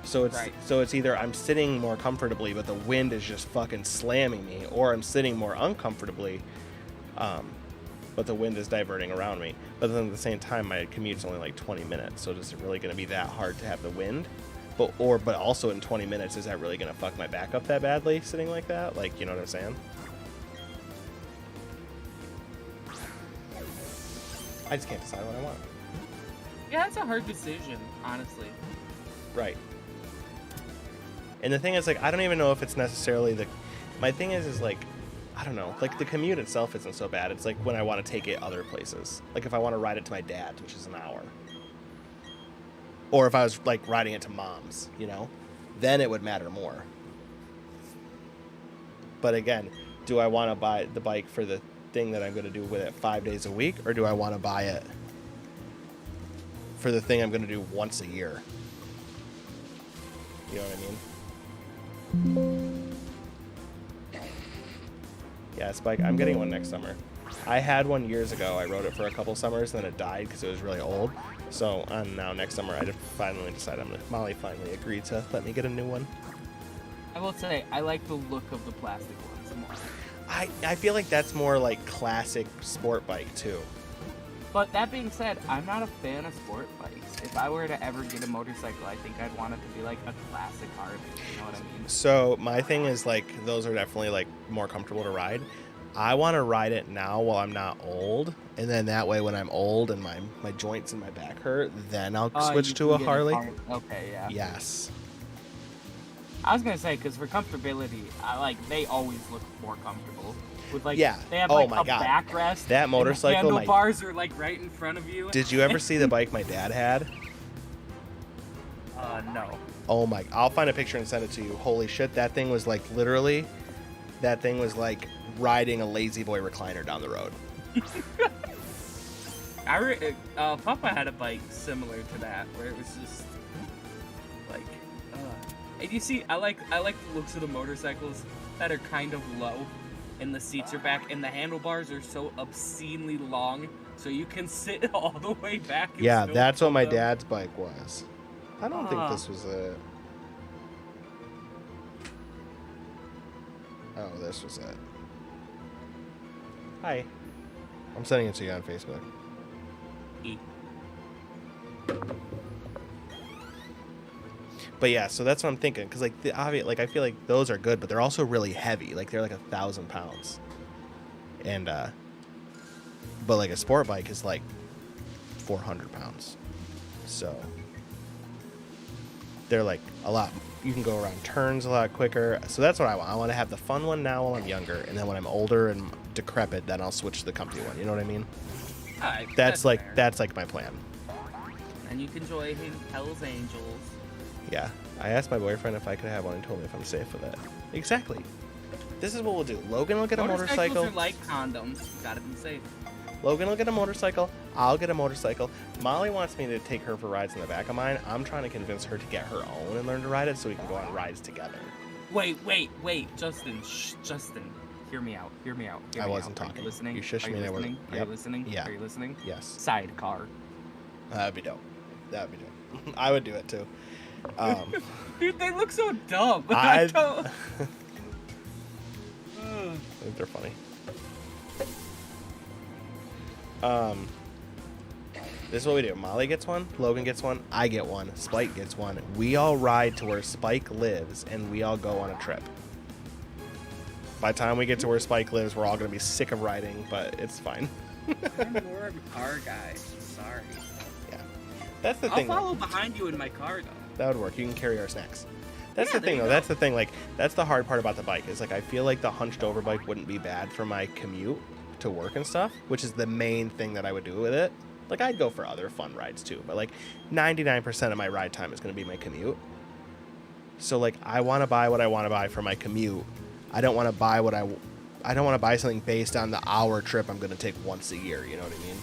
So it's either I'm sitting more comfortably, but the wind is just fucking slamming me, or I'm sitting more uncomfortably, but the wind is diverting around me. But then at the same time, my commute's only like 20 minutes, so is it really going to be that hard to have the wind? But also in 20 minutes, is that really going to fuck my back up that badly, sitting like that? Like, you know what I'm saying? I just can't decide what I want. Yeah, it's a hard decision, honestly. Right. And the thing is, like, I don't even know if it's necessarily the... My thing is like, I don't know. Like, the commute itself isn't so bad. It's like when I want to take it other places. Like, if I want to ride it to my dad's, which is an hour. Or if I was, like, riding it to mom's, you know? Then it would matter more. But again, do I want to buy the bike for the thing that I'm going to do with it 5 days a week? Or do I want to buy it for the thing I'm going to do once a year? You know what I mean? Yeah, it's bike. I'm getting one next summer. I had one years ago. I rode it for a couple summers, and then it died because it was really old. So now next summer, I finally decided Molly finally agreed to let me get a new one. I will say, I like the look of the plastic ones more. I feel like that's more like classic sport bike too. But that being said, I'm not a fan of sport bikes. If I were to ever get a motorcycle, I think I'd want it to be like a classic Harley. You know what I mean? So my thing is like those are definitely like more comfortable to ride. I want to ride it now while I'm not old, and then that way when I'm old and my joints and my back hurt, then I'll switch to a Harley. Okay, yeah. Yes. I was gonna say, because for comfortability, they always look more comfortable. With like, yeah. They have oh like my a God. backrest. That motorcycle. And the handlebars are like right in front of you. Did you ever see the bike my dad had? No. Oh my! I'll find a picture and send it to you. Holy shit! That thing was like literally, that thing was like riding a Lazy Boy recliner down the road. Papa had a bike similar to that, where it was just like, and you see, I like the looks of the motorcycles that are kind of low, and the seats are back, and the handlebars are so obscenely long, so you can sit all the way back. And yeah, that's what my them. dad's bike was. I don't think this was it. Oh, this was it. Hi. I'm sending it to you on Facebook. But yeah, so that's what I'm thinking, because like I feel like those are good, but they're also really heavy. Like they're like 1,000 pounds, and but like a sport bike is like 400 pounds, so they're like a lot. You can go around turns a lot quicker. So that's what I want. I want to have the fun one now while I'm younger, and then when I'm older and decrepit, then I'll switch to the comfy one. You know what I mean? That's like fair. That's like my plan. And you can join Hell's Angels. Yeah, I asked my boyfriend if I could have one, and told me if I'm safe with it. Exactly. This is what we'll do. Logan will get a motorcycle. Motorcycles are like condoms. You gotta be safe. Logan will get a motorcycle. I'll get a motorcycle. Molly wants me to take her for rides in the back of mine. I'm trying to convince her to get her own and learn to ride it so we can go on rides together. Wait, Justin. Justin, hear me out. I wasn't talking. Are you listening? You shushed me and I wasn't. Are you listening? Yeah. Are you listening? Yes. Sidecar. That'd be dope. I would do it too. Dude, they look so dumb. I don't... I think they're funny. This is what we do. Molly gets one, Logan gets one, I get one, Spike gets one. We all ride to where Spike lives, and we all go on a trip. By the time we get to where Spike lives, we're all going to be sick of riding, but it's fine. I'm more of a car guy. Sorry. Yeah. That's the I'll thing. follow behind you in my car, though. That would work. You can carry our snacks. That's Yeah, the there thing, you though. go. That's the thing. Like, that's the hard part about the bike is, like, I feel like the hunched over bike wouldn't be bad for my commute to work and stuff, which is the main thing that I would do with it. Like, I'd go for other fun rides, too. But, like, 99% of my ride time is going to be my commute. So, like, I want to buy what I want to buy for my commute. I don't want to buy I don't want to buy something based on the hour trip I'm going to take once a year. You know what I mean?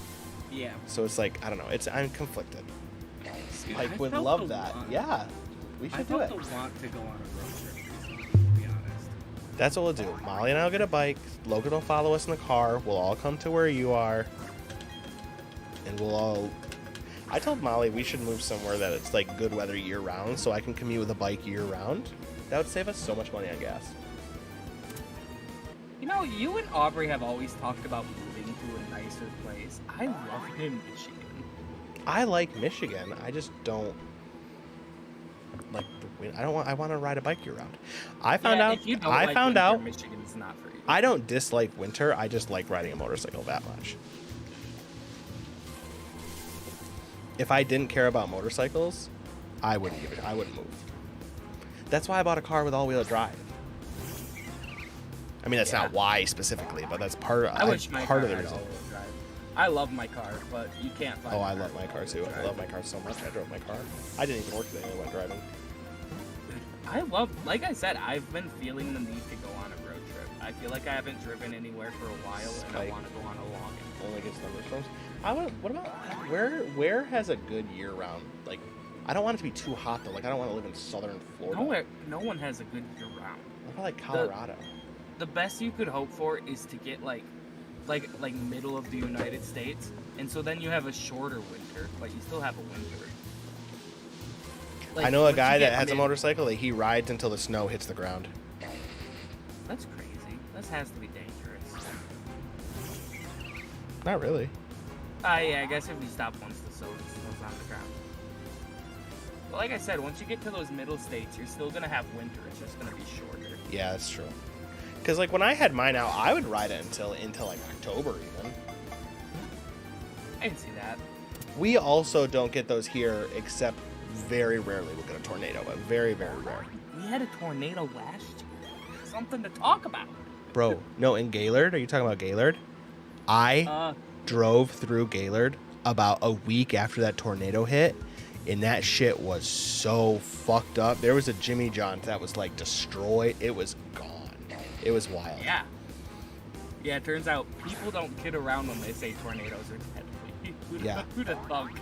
Yeah. So it's like, I don't know. I'm conflicted. Dude, Spike I would felt love the that. want- Yeah, we I should do felt it. the want to go on a road trip recently, to be honest. That's what we'll do. Molly and I'll get a bike. Logan will follow us in the car. We'll all come to where you are. And we'll all... I told Molly we should move somewhere that it's like good weather year round so I can commute with a bike year round. That would save us so much money on gas. You know, you and Aubrey have always talked about moving to a nicer place. I love it in Michigan. I like Michigan. I just don't like the wind. I want to ride a bike year round. I found out If you don't I like found winter, out Michigan's not for you. I don't dislike winter. I just like riding a motorcycle that much. If I didn't care about motorcycles, I wouldn't move. That's why I bought a car with all-wheel drive. I mean, that's not why specifically, but that's part I wish my part car of the had reason. all-wheel drive. I love my car, but you can't find. Oh, a I car love my with car too. all-wheel I drive. love my car so much. I drove my car. I didn't even work today. I went driving. I love, like I said, I've been feeling the need to go on a road trip. I feel like I haven't driven anywhere for a while, and I Spike. want to go on a long one. Only gets thunderstorms. What about where has a good year round? Like, I don't want it to be too hot though. Like, I don't want to live in southern Florida. No one has a good year round. What about like Colorado? The best you could hope for is to get like middle of the United States, and so then you have a shorter winter, but you still have a winter. Like, I know a once guy you that get has a mid- motorcycle that he rides until the snow hits the ground. That's crazy. This has to be dangerous. Not really. Yeah, I guess if you stop once the snow's on the ground. But like I said, once you get to those middle states, you're still gonna have winter. It's just gonna be shorter. Yeah, that's true. Because like when I had mine out, I would ride it until like October even. I can see that. We also don't get those here, except very rarely we'll get a tornado, but very, very rare. We had a tornado last year. Something to talk about. Bro, no, in Gaylord, are you talking about Gaylord? I drove through Gaylord about a week after that tornado hit, and that shit was so fucked up. There was a Jimmy John's that was like destroyed. It was gone. It was wild. Yeah. Yeah, it turns out people don't kid around when they say tornadoes are deadly. Yeah. Who'd have thunk?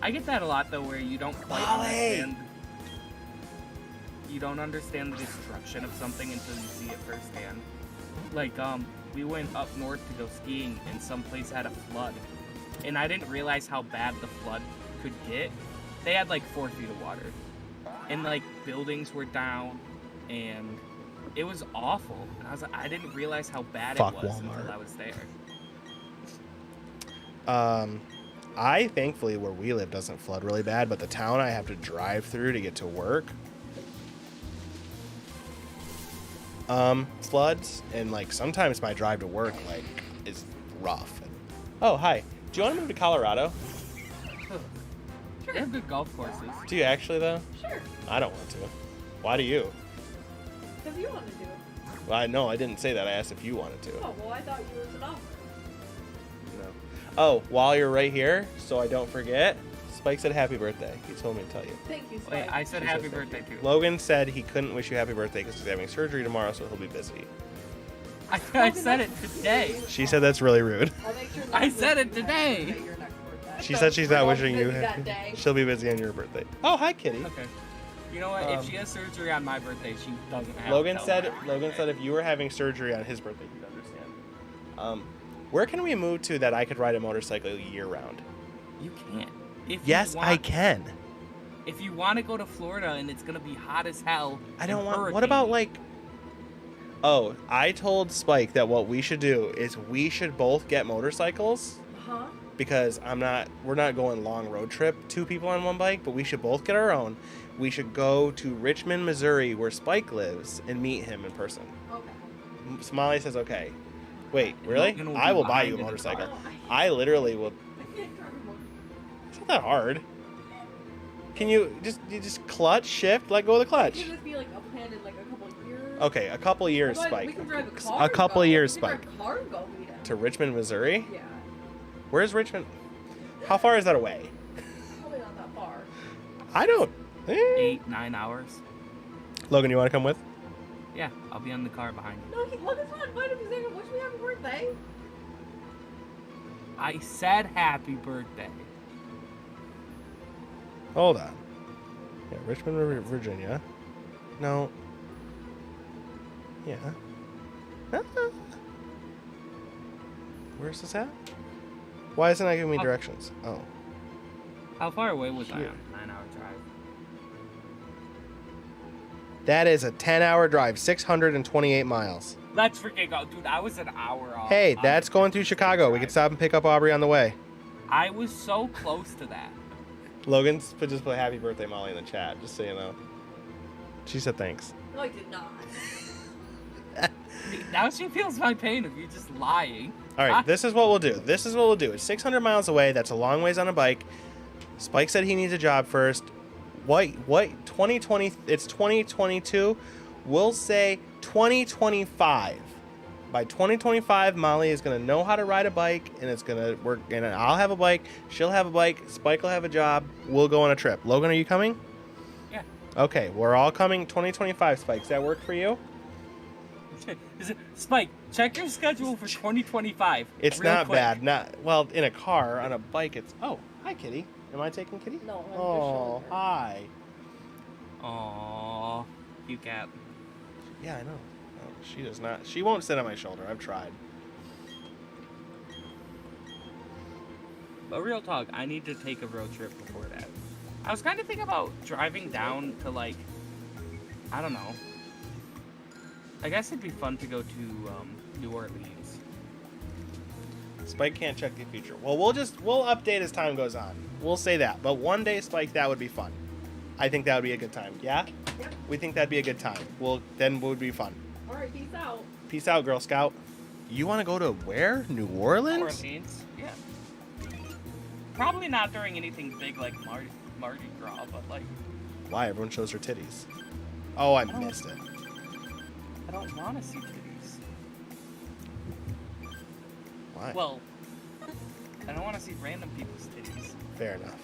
I get that a lot though, where you don't quite understand. You don't understand the destruction of something until you see it firsthand. Like, we went up north to go skiing, and some place had a flood, and I didn't realize how bad the flood could get. They had like 4 feet of water, and like buildings were down, and it was awful. And I was like, I didn't realize how bad Fuck it was Walmart. until I was there. I thankfully where we live doesn't flood really bad, but the town I have to drive through to get to work floods, and like sometimes my drive to work like is rough. Oh, hi. Do you want to move to Colorado? They have good golf courses. Do you actually though? Sure, I don't want to. Why do you? because you wanted to. Well, I know I didn't say that. I asked if you wanted to. Oh, well, I thought you was an offer. No. Oh, while you're right here, so I don't forget, Spike said happy birthday. He told me to tell you. Thank you, Spike. Wait, I said She happy said thank birthday too. Logan said he couldn't wish you happy birthday because he's having surgery tomorrow, so he'll be busy. I said it today. She said that's really rude. I'll make sure I next said week it you today. have your next birthday. She said she's not We're all wishing you busy that happy. day. She'll be busy on your birthday. Oh, hi, Kitty. Okay. You know what? If she has surgery on my birthday, she doesn't have. Logan to tell said me my Logan birthday. said if you were having surgery on his birthday, he'd understand. Where can we move to that I could ride a motorcycle year round? You can't. If Yes, you I want, can. If you want to go to Florida and it's gonna be hot as hell. I don't and want. What about hurricane- like? Oh, I told Spike that what we should do is we should both get motorcycles Huh? because we're not going long road trip, 2 people on one bike, but we should both get our own. We should go to Richmond, Missouri, where Spike lives, and meet him in person. Okay. Smiley says okay. Wait, And really? Logan will I be will buy behind you a in the motorcycle. car. I literally will. I can't drive a motorcycle. It's not that hard. Can you just clutch, shift, let go of the clutch? Can this be like a plan in like a couple of years? Okay, a couple years, Otherwise, Spike. We can drive a car. A couple of years, We can Spike. drive a car and go meet him. To Richmond, Missouri? Yeah. Where's Richmond? How far is that away? Probably not that far. I don't. 8-9 hours. Logan, you want to come with? Yeah, I'll be in the car behind you. No, Logan's not invited because they didn't wish me happy birthday. I said happy birthday. Hold on. Yeah, Richmond, Virginia. No. Yeah. Where's this at? Why isn't it giving me directions? Oh. How far away was I Here. on a 9-hour drive? That is a 10-hour drive, 628 miles. Let's freaking go. Dude, I was an hour off. Hey, on that's the going through Chicago. We drive. can stop and pick up Aubrey on the way. I was so close to that. Logan's just put happy birthday Molly in the chat, just so you know. She said thanks. No, I did not. Now she feels my pain of you just lying. All right, this is what we'll do. This is what we'll do. It's 600 miles away. That's a long ways on a bike. Spike said he needs a job first. What 2020, it's 2022. We'll say 2025. By 2025, Molly is going to know how to ride a bike, and it's going to work. And I'll have a bike. She'll have a bike. Spike will have a job. We'll go on a trip. Logan, are you coming? Yeah. Okay, we're all coming 2025, Spike. Does that work for you? Is it Spike? Check your schedule for 2025. It's real not quick. bad. Not well in a car. On a bike, it's. Oh, hi, Kitty. Am I taking Kitty? No, I'm your Oh, shoulder. hi. Aww, you cat. Yeah, I know. Oh, she does not. She won't sit on my shoulder. I've tried. But real talk, I need to take a road trip before that. I was kind of thinking about driving down to like, I don't know. I guess it'd be fun to go to New Orleans. Spike can't check the future. Well, we'll update as time goes on. We'll say that. But one day, Spike, that would be fun. I think that would be a good time. Yeah? Yep. We think that'd be a good time. Then would be fun. All right, peace out. Peace out, Girl Scout. You want to go to where? New Orleans? New Orleans, yeah. Probably not during anything big like Mardi Gras, but like, Why? Everyone shows her titties. Oh, I missed it. I don't want to see titties. Why? Well, I don't want to see random people's titties. Fair enough.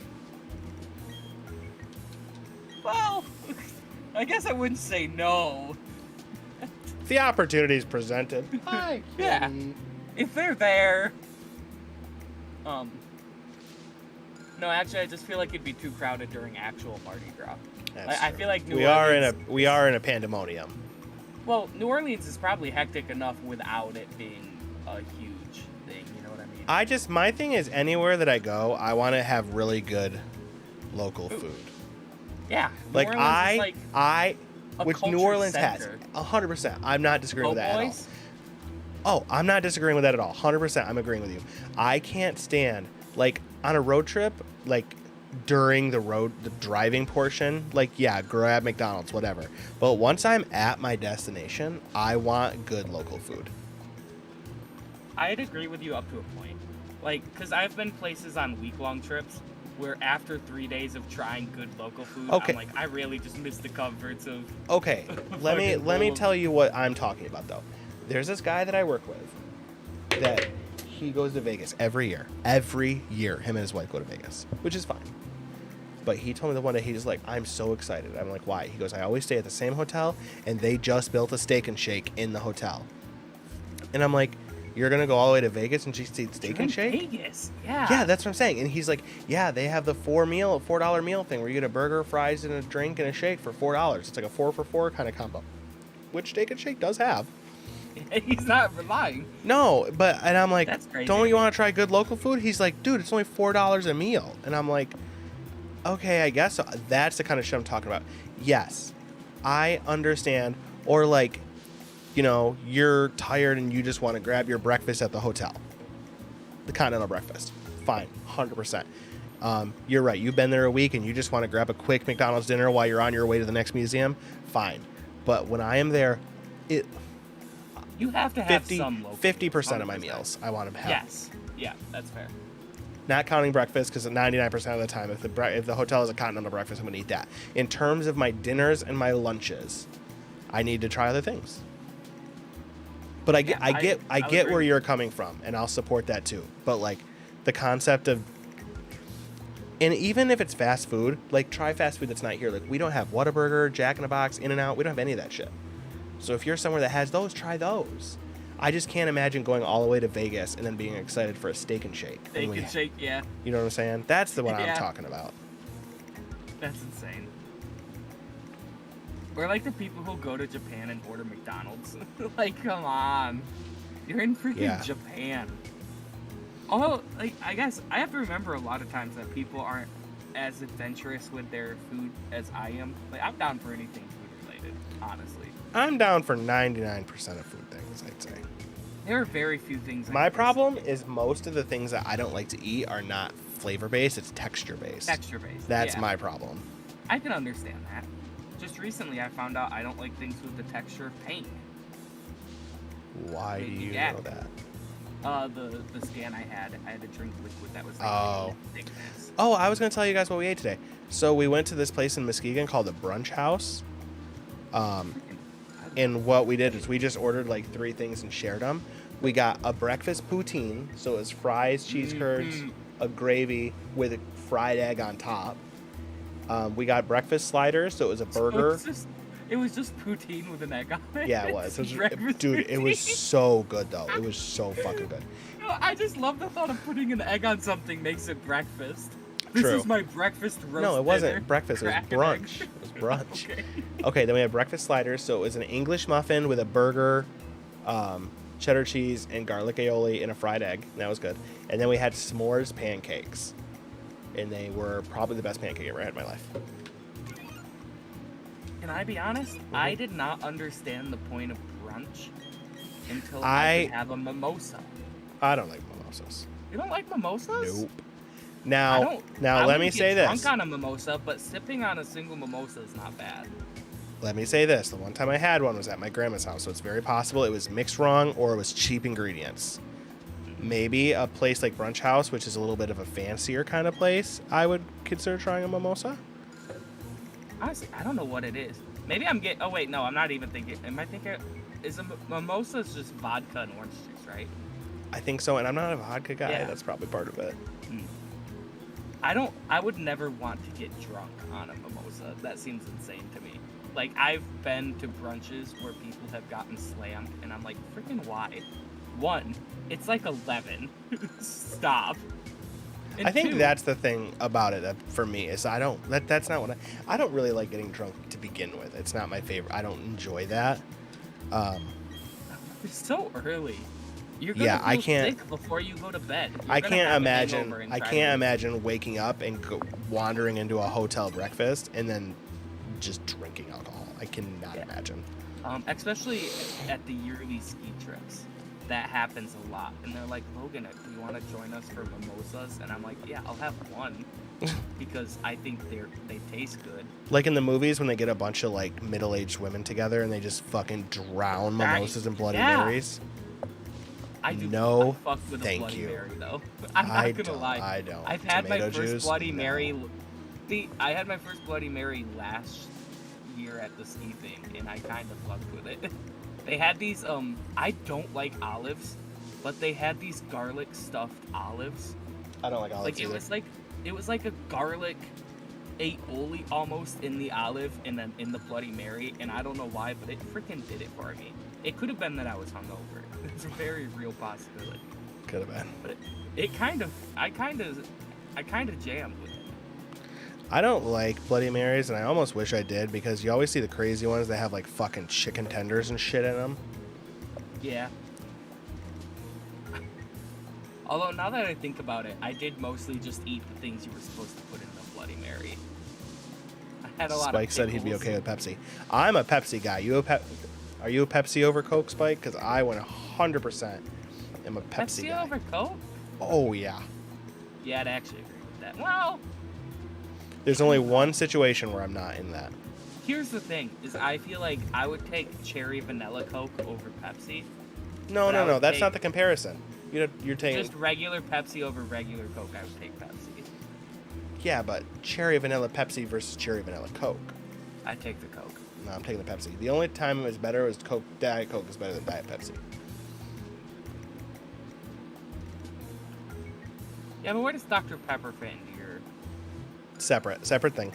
Well, I guess I wouldn't say no. The opportunity's presented. Hi, Yeah. Kitty. If they're there. No, actually, I just feel like it'd be too crowded during actual Mardi Gras. That's I true. feel like New we are Orleans. in a pandemonium. Well, New Orleans is probably hectic enough without it being a huge thing. You know what I mean? My thing is anywhere that I go, I want to have really good local food. Yeah. New Like Orleans is like a which New culture Orleans center. has 100%. I'm not disagreeing with that at all. Boys. Oh, I'm not disagreeing with that at all. 100%. I'm agreeing with you. I can't stand like on a road trip, like during the driving portion, like yeah, grab McDonald's, whatever. But once I'm at my destination, I want good local food. I'd agree with you up to a point. Like, because I've been places on week-long trips where after 3 days of trying good local food, Okay. I'm like, I really just miss the comforts of. Okay, let me Fucking tell you what I'm talking about though. There's this guy that I work with that he goes to Vegas every year. Every year, him and his wife go to Vegas, which is fine. But he told me the one day, he's like, I'm so excited. I'm like, why? He goes, I always stay at the same hotel, and they just built a Steak and Shake in the hotel. And I'm like, you're gonna go all the way to Vegas and just eat Steak and Shake? Vegas, yeah. Yeah, that's what I'm saying. And he's like, yeah, they have the $4 meal thing where you get a burger, fries, and a drink and a shake for $4. It's like a 4 for 4 kind of combo, which Steak and Shake does have. He's not lying. No, and I'm like, That's crazy. don't you want to try good local food? He's like, dude, it's only $4 a meal. And I'm like, okay, I guess so. That's the kind of shit I'm talking about. Yes, I understand. Or like, you know, you're tired and you just want to grab your breakfast at the hotel. The continental breakfast. Fine, 100%. You're right. You've been there a week and you just want to grab a quick McDonald's dinner while you're on your way to the next museum. Fine. But when I am there, You have to have some local. 50% of my 100%. meals I want to have. Yes. Yeah, that's fair. Not counting breakfast, because 99% of the time, if the hotel is a continental breakfast, I'm going to eat that. In terms of my dinners and my lunches, I need to try other things. But I get I would where agree. you're coming from, and I'll support that too. But like the concept of, and even if it's fast food, like try fast food that's not here. Like we don't have Whataburger, Jack in the Box, In-N-Out. We don't have any of that shit. So if you're somewhere that has those, try those. I just can't imagine going all the way to Vegas and then being excited for a steak and shake. They when can shake, yeah. You know what I'm saying? That's the one I'm Yeah. talking about. That's insane. We're like the people who go to Japan and order McDonald's. Like, come on. You're in freaking Yeah. Japan. Although, like, I guess I have to remember a lot of times that people aren't as adventurous with their food as I am. Like, I'm down for anything food related, honestly. I'm down for 99% of food things, I'd say. There are very few things. My problem is most of the things that I don't like to eat are not flavor based, it's texture based. texture based. That's yeah. my problem. I can understand that. Just recently, I found out I don't like things with the texture of paint. Why do you Yeah. know that? The scan I had to drink liquid that was like Oh. thickness. Oh, I was going to tell you guys what we ate today. So we went to this place in Muskegon called the Brunch House. And what we did is we just ordered like 3 things and shared them. We got a breakfast poutine, so it was fries, cheese curds, a gravy with a fried egg on top. We got breakfast sliders, so it was a burger. It was just poutine with an egg on it. Yeah, it was. Breakfast Dude, it was poutine. so good though. It was so fucking good. No, I just love the thought of putting an egg on something makes it breakfast. This True. is my breakfast roast No, it wasn't dinner. breakfast. It was Crack an brunch. egg. It was brunch. Okay. Okay, then we had breakfast sliders. So it was an English muffin with a burger, cheddar cheese, and garlic aioli and a fried egg. And that was good. And then we had s'mores pancakes. And they were probably the best pancake I ever had in my life. Can I be honest? Mm-hmm. I did not understand the point of brunch until I- I could have a mimosa. I don't like mimosas. You don't like mimosas? Nope. I Now, don't. now I let wouldn't me get say this. drunk on a mimosa, but sipping on a single mimosa is not bad. Let me say this. The one time I had one was at my grandma's house, so it's very possible it was mixed wrong or it was cheap ingredients. Maybe a place like Brunch House, which is a little bit of a fancier kind of place, I would consider trying a mimosa. Honestly, I don't know what it is. Maybe I'm getting. Oh wait, no, I'm not even thinking. Am I thinking? Is a mimosa is just vodka and orange juice, right? I think so, and I'm not a vodka guy. Yeah. That's probably part of it. I would never want to get drunk on a mimosa. That seems insane to me. Like, I've been to brunches where people have gotten slammed, and I'm like, freaking why? 1, it's like 11. Stop. And I think 2, that's the thing about it for me is I don't. That's not what I don't really like getting drunk to begin with. It's not my favorite. I don't enjoy that. it's so early. You're gonna Yeah, feel I can't- sick before you go to bed. You're I gonna can't have a imagine. hangover and I try can't to- imagine waking up and wandering into a hotel breakfast and then just drinking alcohol. I cannot Yeah. imagine. Especially at the yearly ski trips. That happens a lot. And they're like, Logan, do you want to join us for mimosas? And I'm like, yeah, I'll have one. Because I think they taste good. Like in the movies when they get a bunch of like middle-aged women together and they just fucking drown mimosas and Bloody Yeah. Marys. I do No, I fuck with thank a Bloody you. Mary, though. I'm not I gonna don't. lie. I don't. I've had my Tomato first juice? Bloody No. Mary. I had my first Bloody Mary last year at the ski thing, and I kind of fucked with it. They had these, I don't like olives, but they had these garlic stuffed olives. I don't like olives Like, it was like a garlic aioli almost in the olive and then in the Bloody Mary, and I don't know why, but it freaking did it for me. It could have been that I was hungover. It's a very real possibility. Could have been. But I kind of jammed with it. I don't like Bloody Marys, and I almost wish I did because you always see the crazy ones that have like fucking chicken tenders and shit in them. Yeah. Although now that I think about it, I did mostly just eat the things you were supposed to put in the Bloody Mary. I had a lot Spike of said he'd be pickles. okay with Pepsi. I'm a Pepsi guy. Are you a Pepsi over Coke, Spike? Because I 100% am a Pepsi guy. over Coke? Oh yeah. Yeah, I'd actually agree with that. Well, There's only one situation where I'm not in that. here's the thing: is I feel like I would take cherry vanilla Coke over Pepsi. No, But I no, would that's take- not the comparison. You're taking. Just regular Pepsi over regular Coke, I would take Pepsi. Yeah, but cherry vanilla Pepsi versus cherry vanilla Coke. I'd take the Coke. No, I'm taking the Pepsi. The only time it was better was Coke. Diet Coke is better than Diet Pepsi. Yeah, but where does Dr. Pepper fit into your... Separate thing.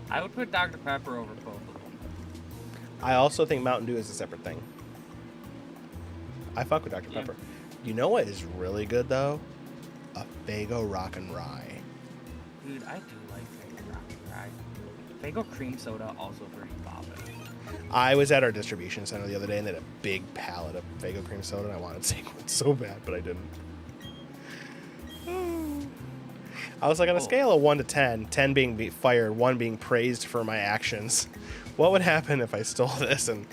I would put Dr. Pepper over both of them. I also think Mountain Dew is a separate thing. I fuck with Dr. Yeah. Pepper. You know what is really good though? A Faygo Rock and Rye. Dude, I do like Faygo Rock and Rye. Faygo cream soda also pretty bobbin. I was at our distribution center the other day and they had a big pallet of Faygo cream soda and I wanted to take one so bad, but I didn't. I was like, on a scale of 1 to 10, 10 being fired, 1 being praised for my actions, what would happen if I stole this? And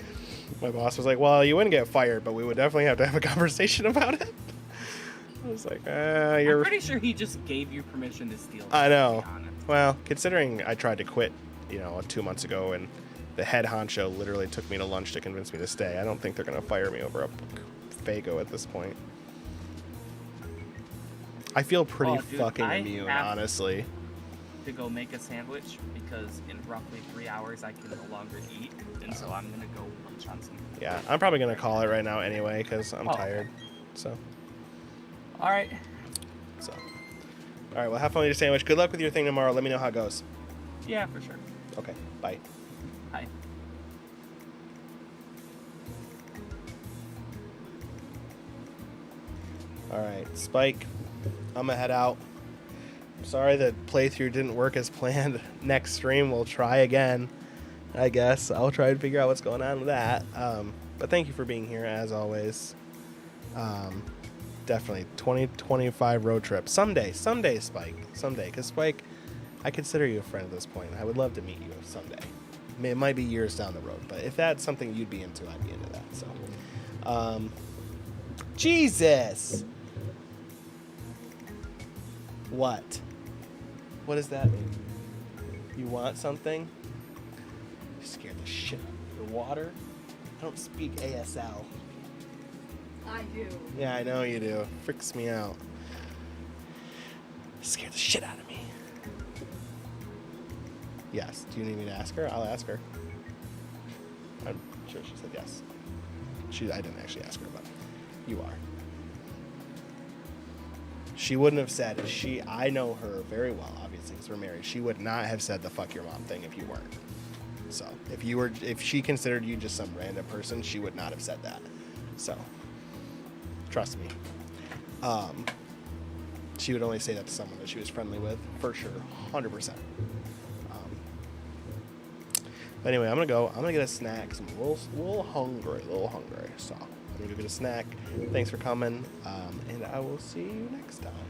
my boss was like, well, you wouldn't get fired, but we would definitely have to have a conversation about it. I was like, you're... I'm pretty sure he just gave you permission to steal. I know. To be honest. Well, considering I tried to quit, 2 months ago, and the head honcho literally took me to lunch to convince me to stay, I don't think they're going to fire me over a Faygo at this point. I feel pretty Oh, dude, fucking I immune, have- honestly. To go make a sandwich because in roughly 3 hours I can no longer eat, and so I'm gonna go lunch on some. Yeah, I'm probably going to call it right now anyway, because I'm Oh, okay. tired. So, All right. all right, well, have fun with your sandwich. Good luck with your thing tomorrow. Let me know how it goes. Yeah, for sure. Okay, bye. Hi. All right, Spike, I'm gonna head out. Sorry the playthrough didn't work as planned. Next stream we'll try again, I guess. I'll try to figure out what's going on with that. But thank you for being here as always. Definitely 2025 road trip someday, Spike, someday. Because Spike, I consider you a friend at this point. I would love to meet you someday. It might be years down the road, but if that's something you'd be into, I'd be into that. So, Jesus. What? What does that mean? You want something? You scared the shit out of me. Your water? I don't speak ASL. I do. Yeah, I know you do. Freaks me out. Scared the shit out of me. Yes. Do you need me to ask her? I'll ask her. I'm sure she said yes. I didn't actually ask her, but you are. She wouldn't have said, I know her very well, obviously, because we're married. She would not have said the fuck your mom thing if you weren't. So, if she considered you just some random person, she would not have said that. So, trust me. She would only say that to someone that she was friendly with, for sure, 100%. But anyway, I'm gonna go. I'm gonna get a snack. 'Cause I'm a little hungry. So I'm gonna go get a snack. Thanks for coming, and I will see you next time.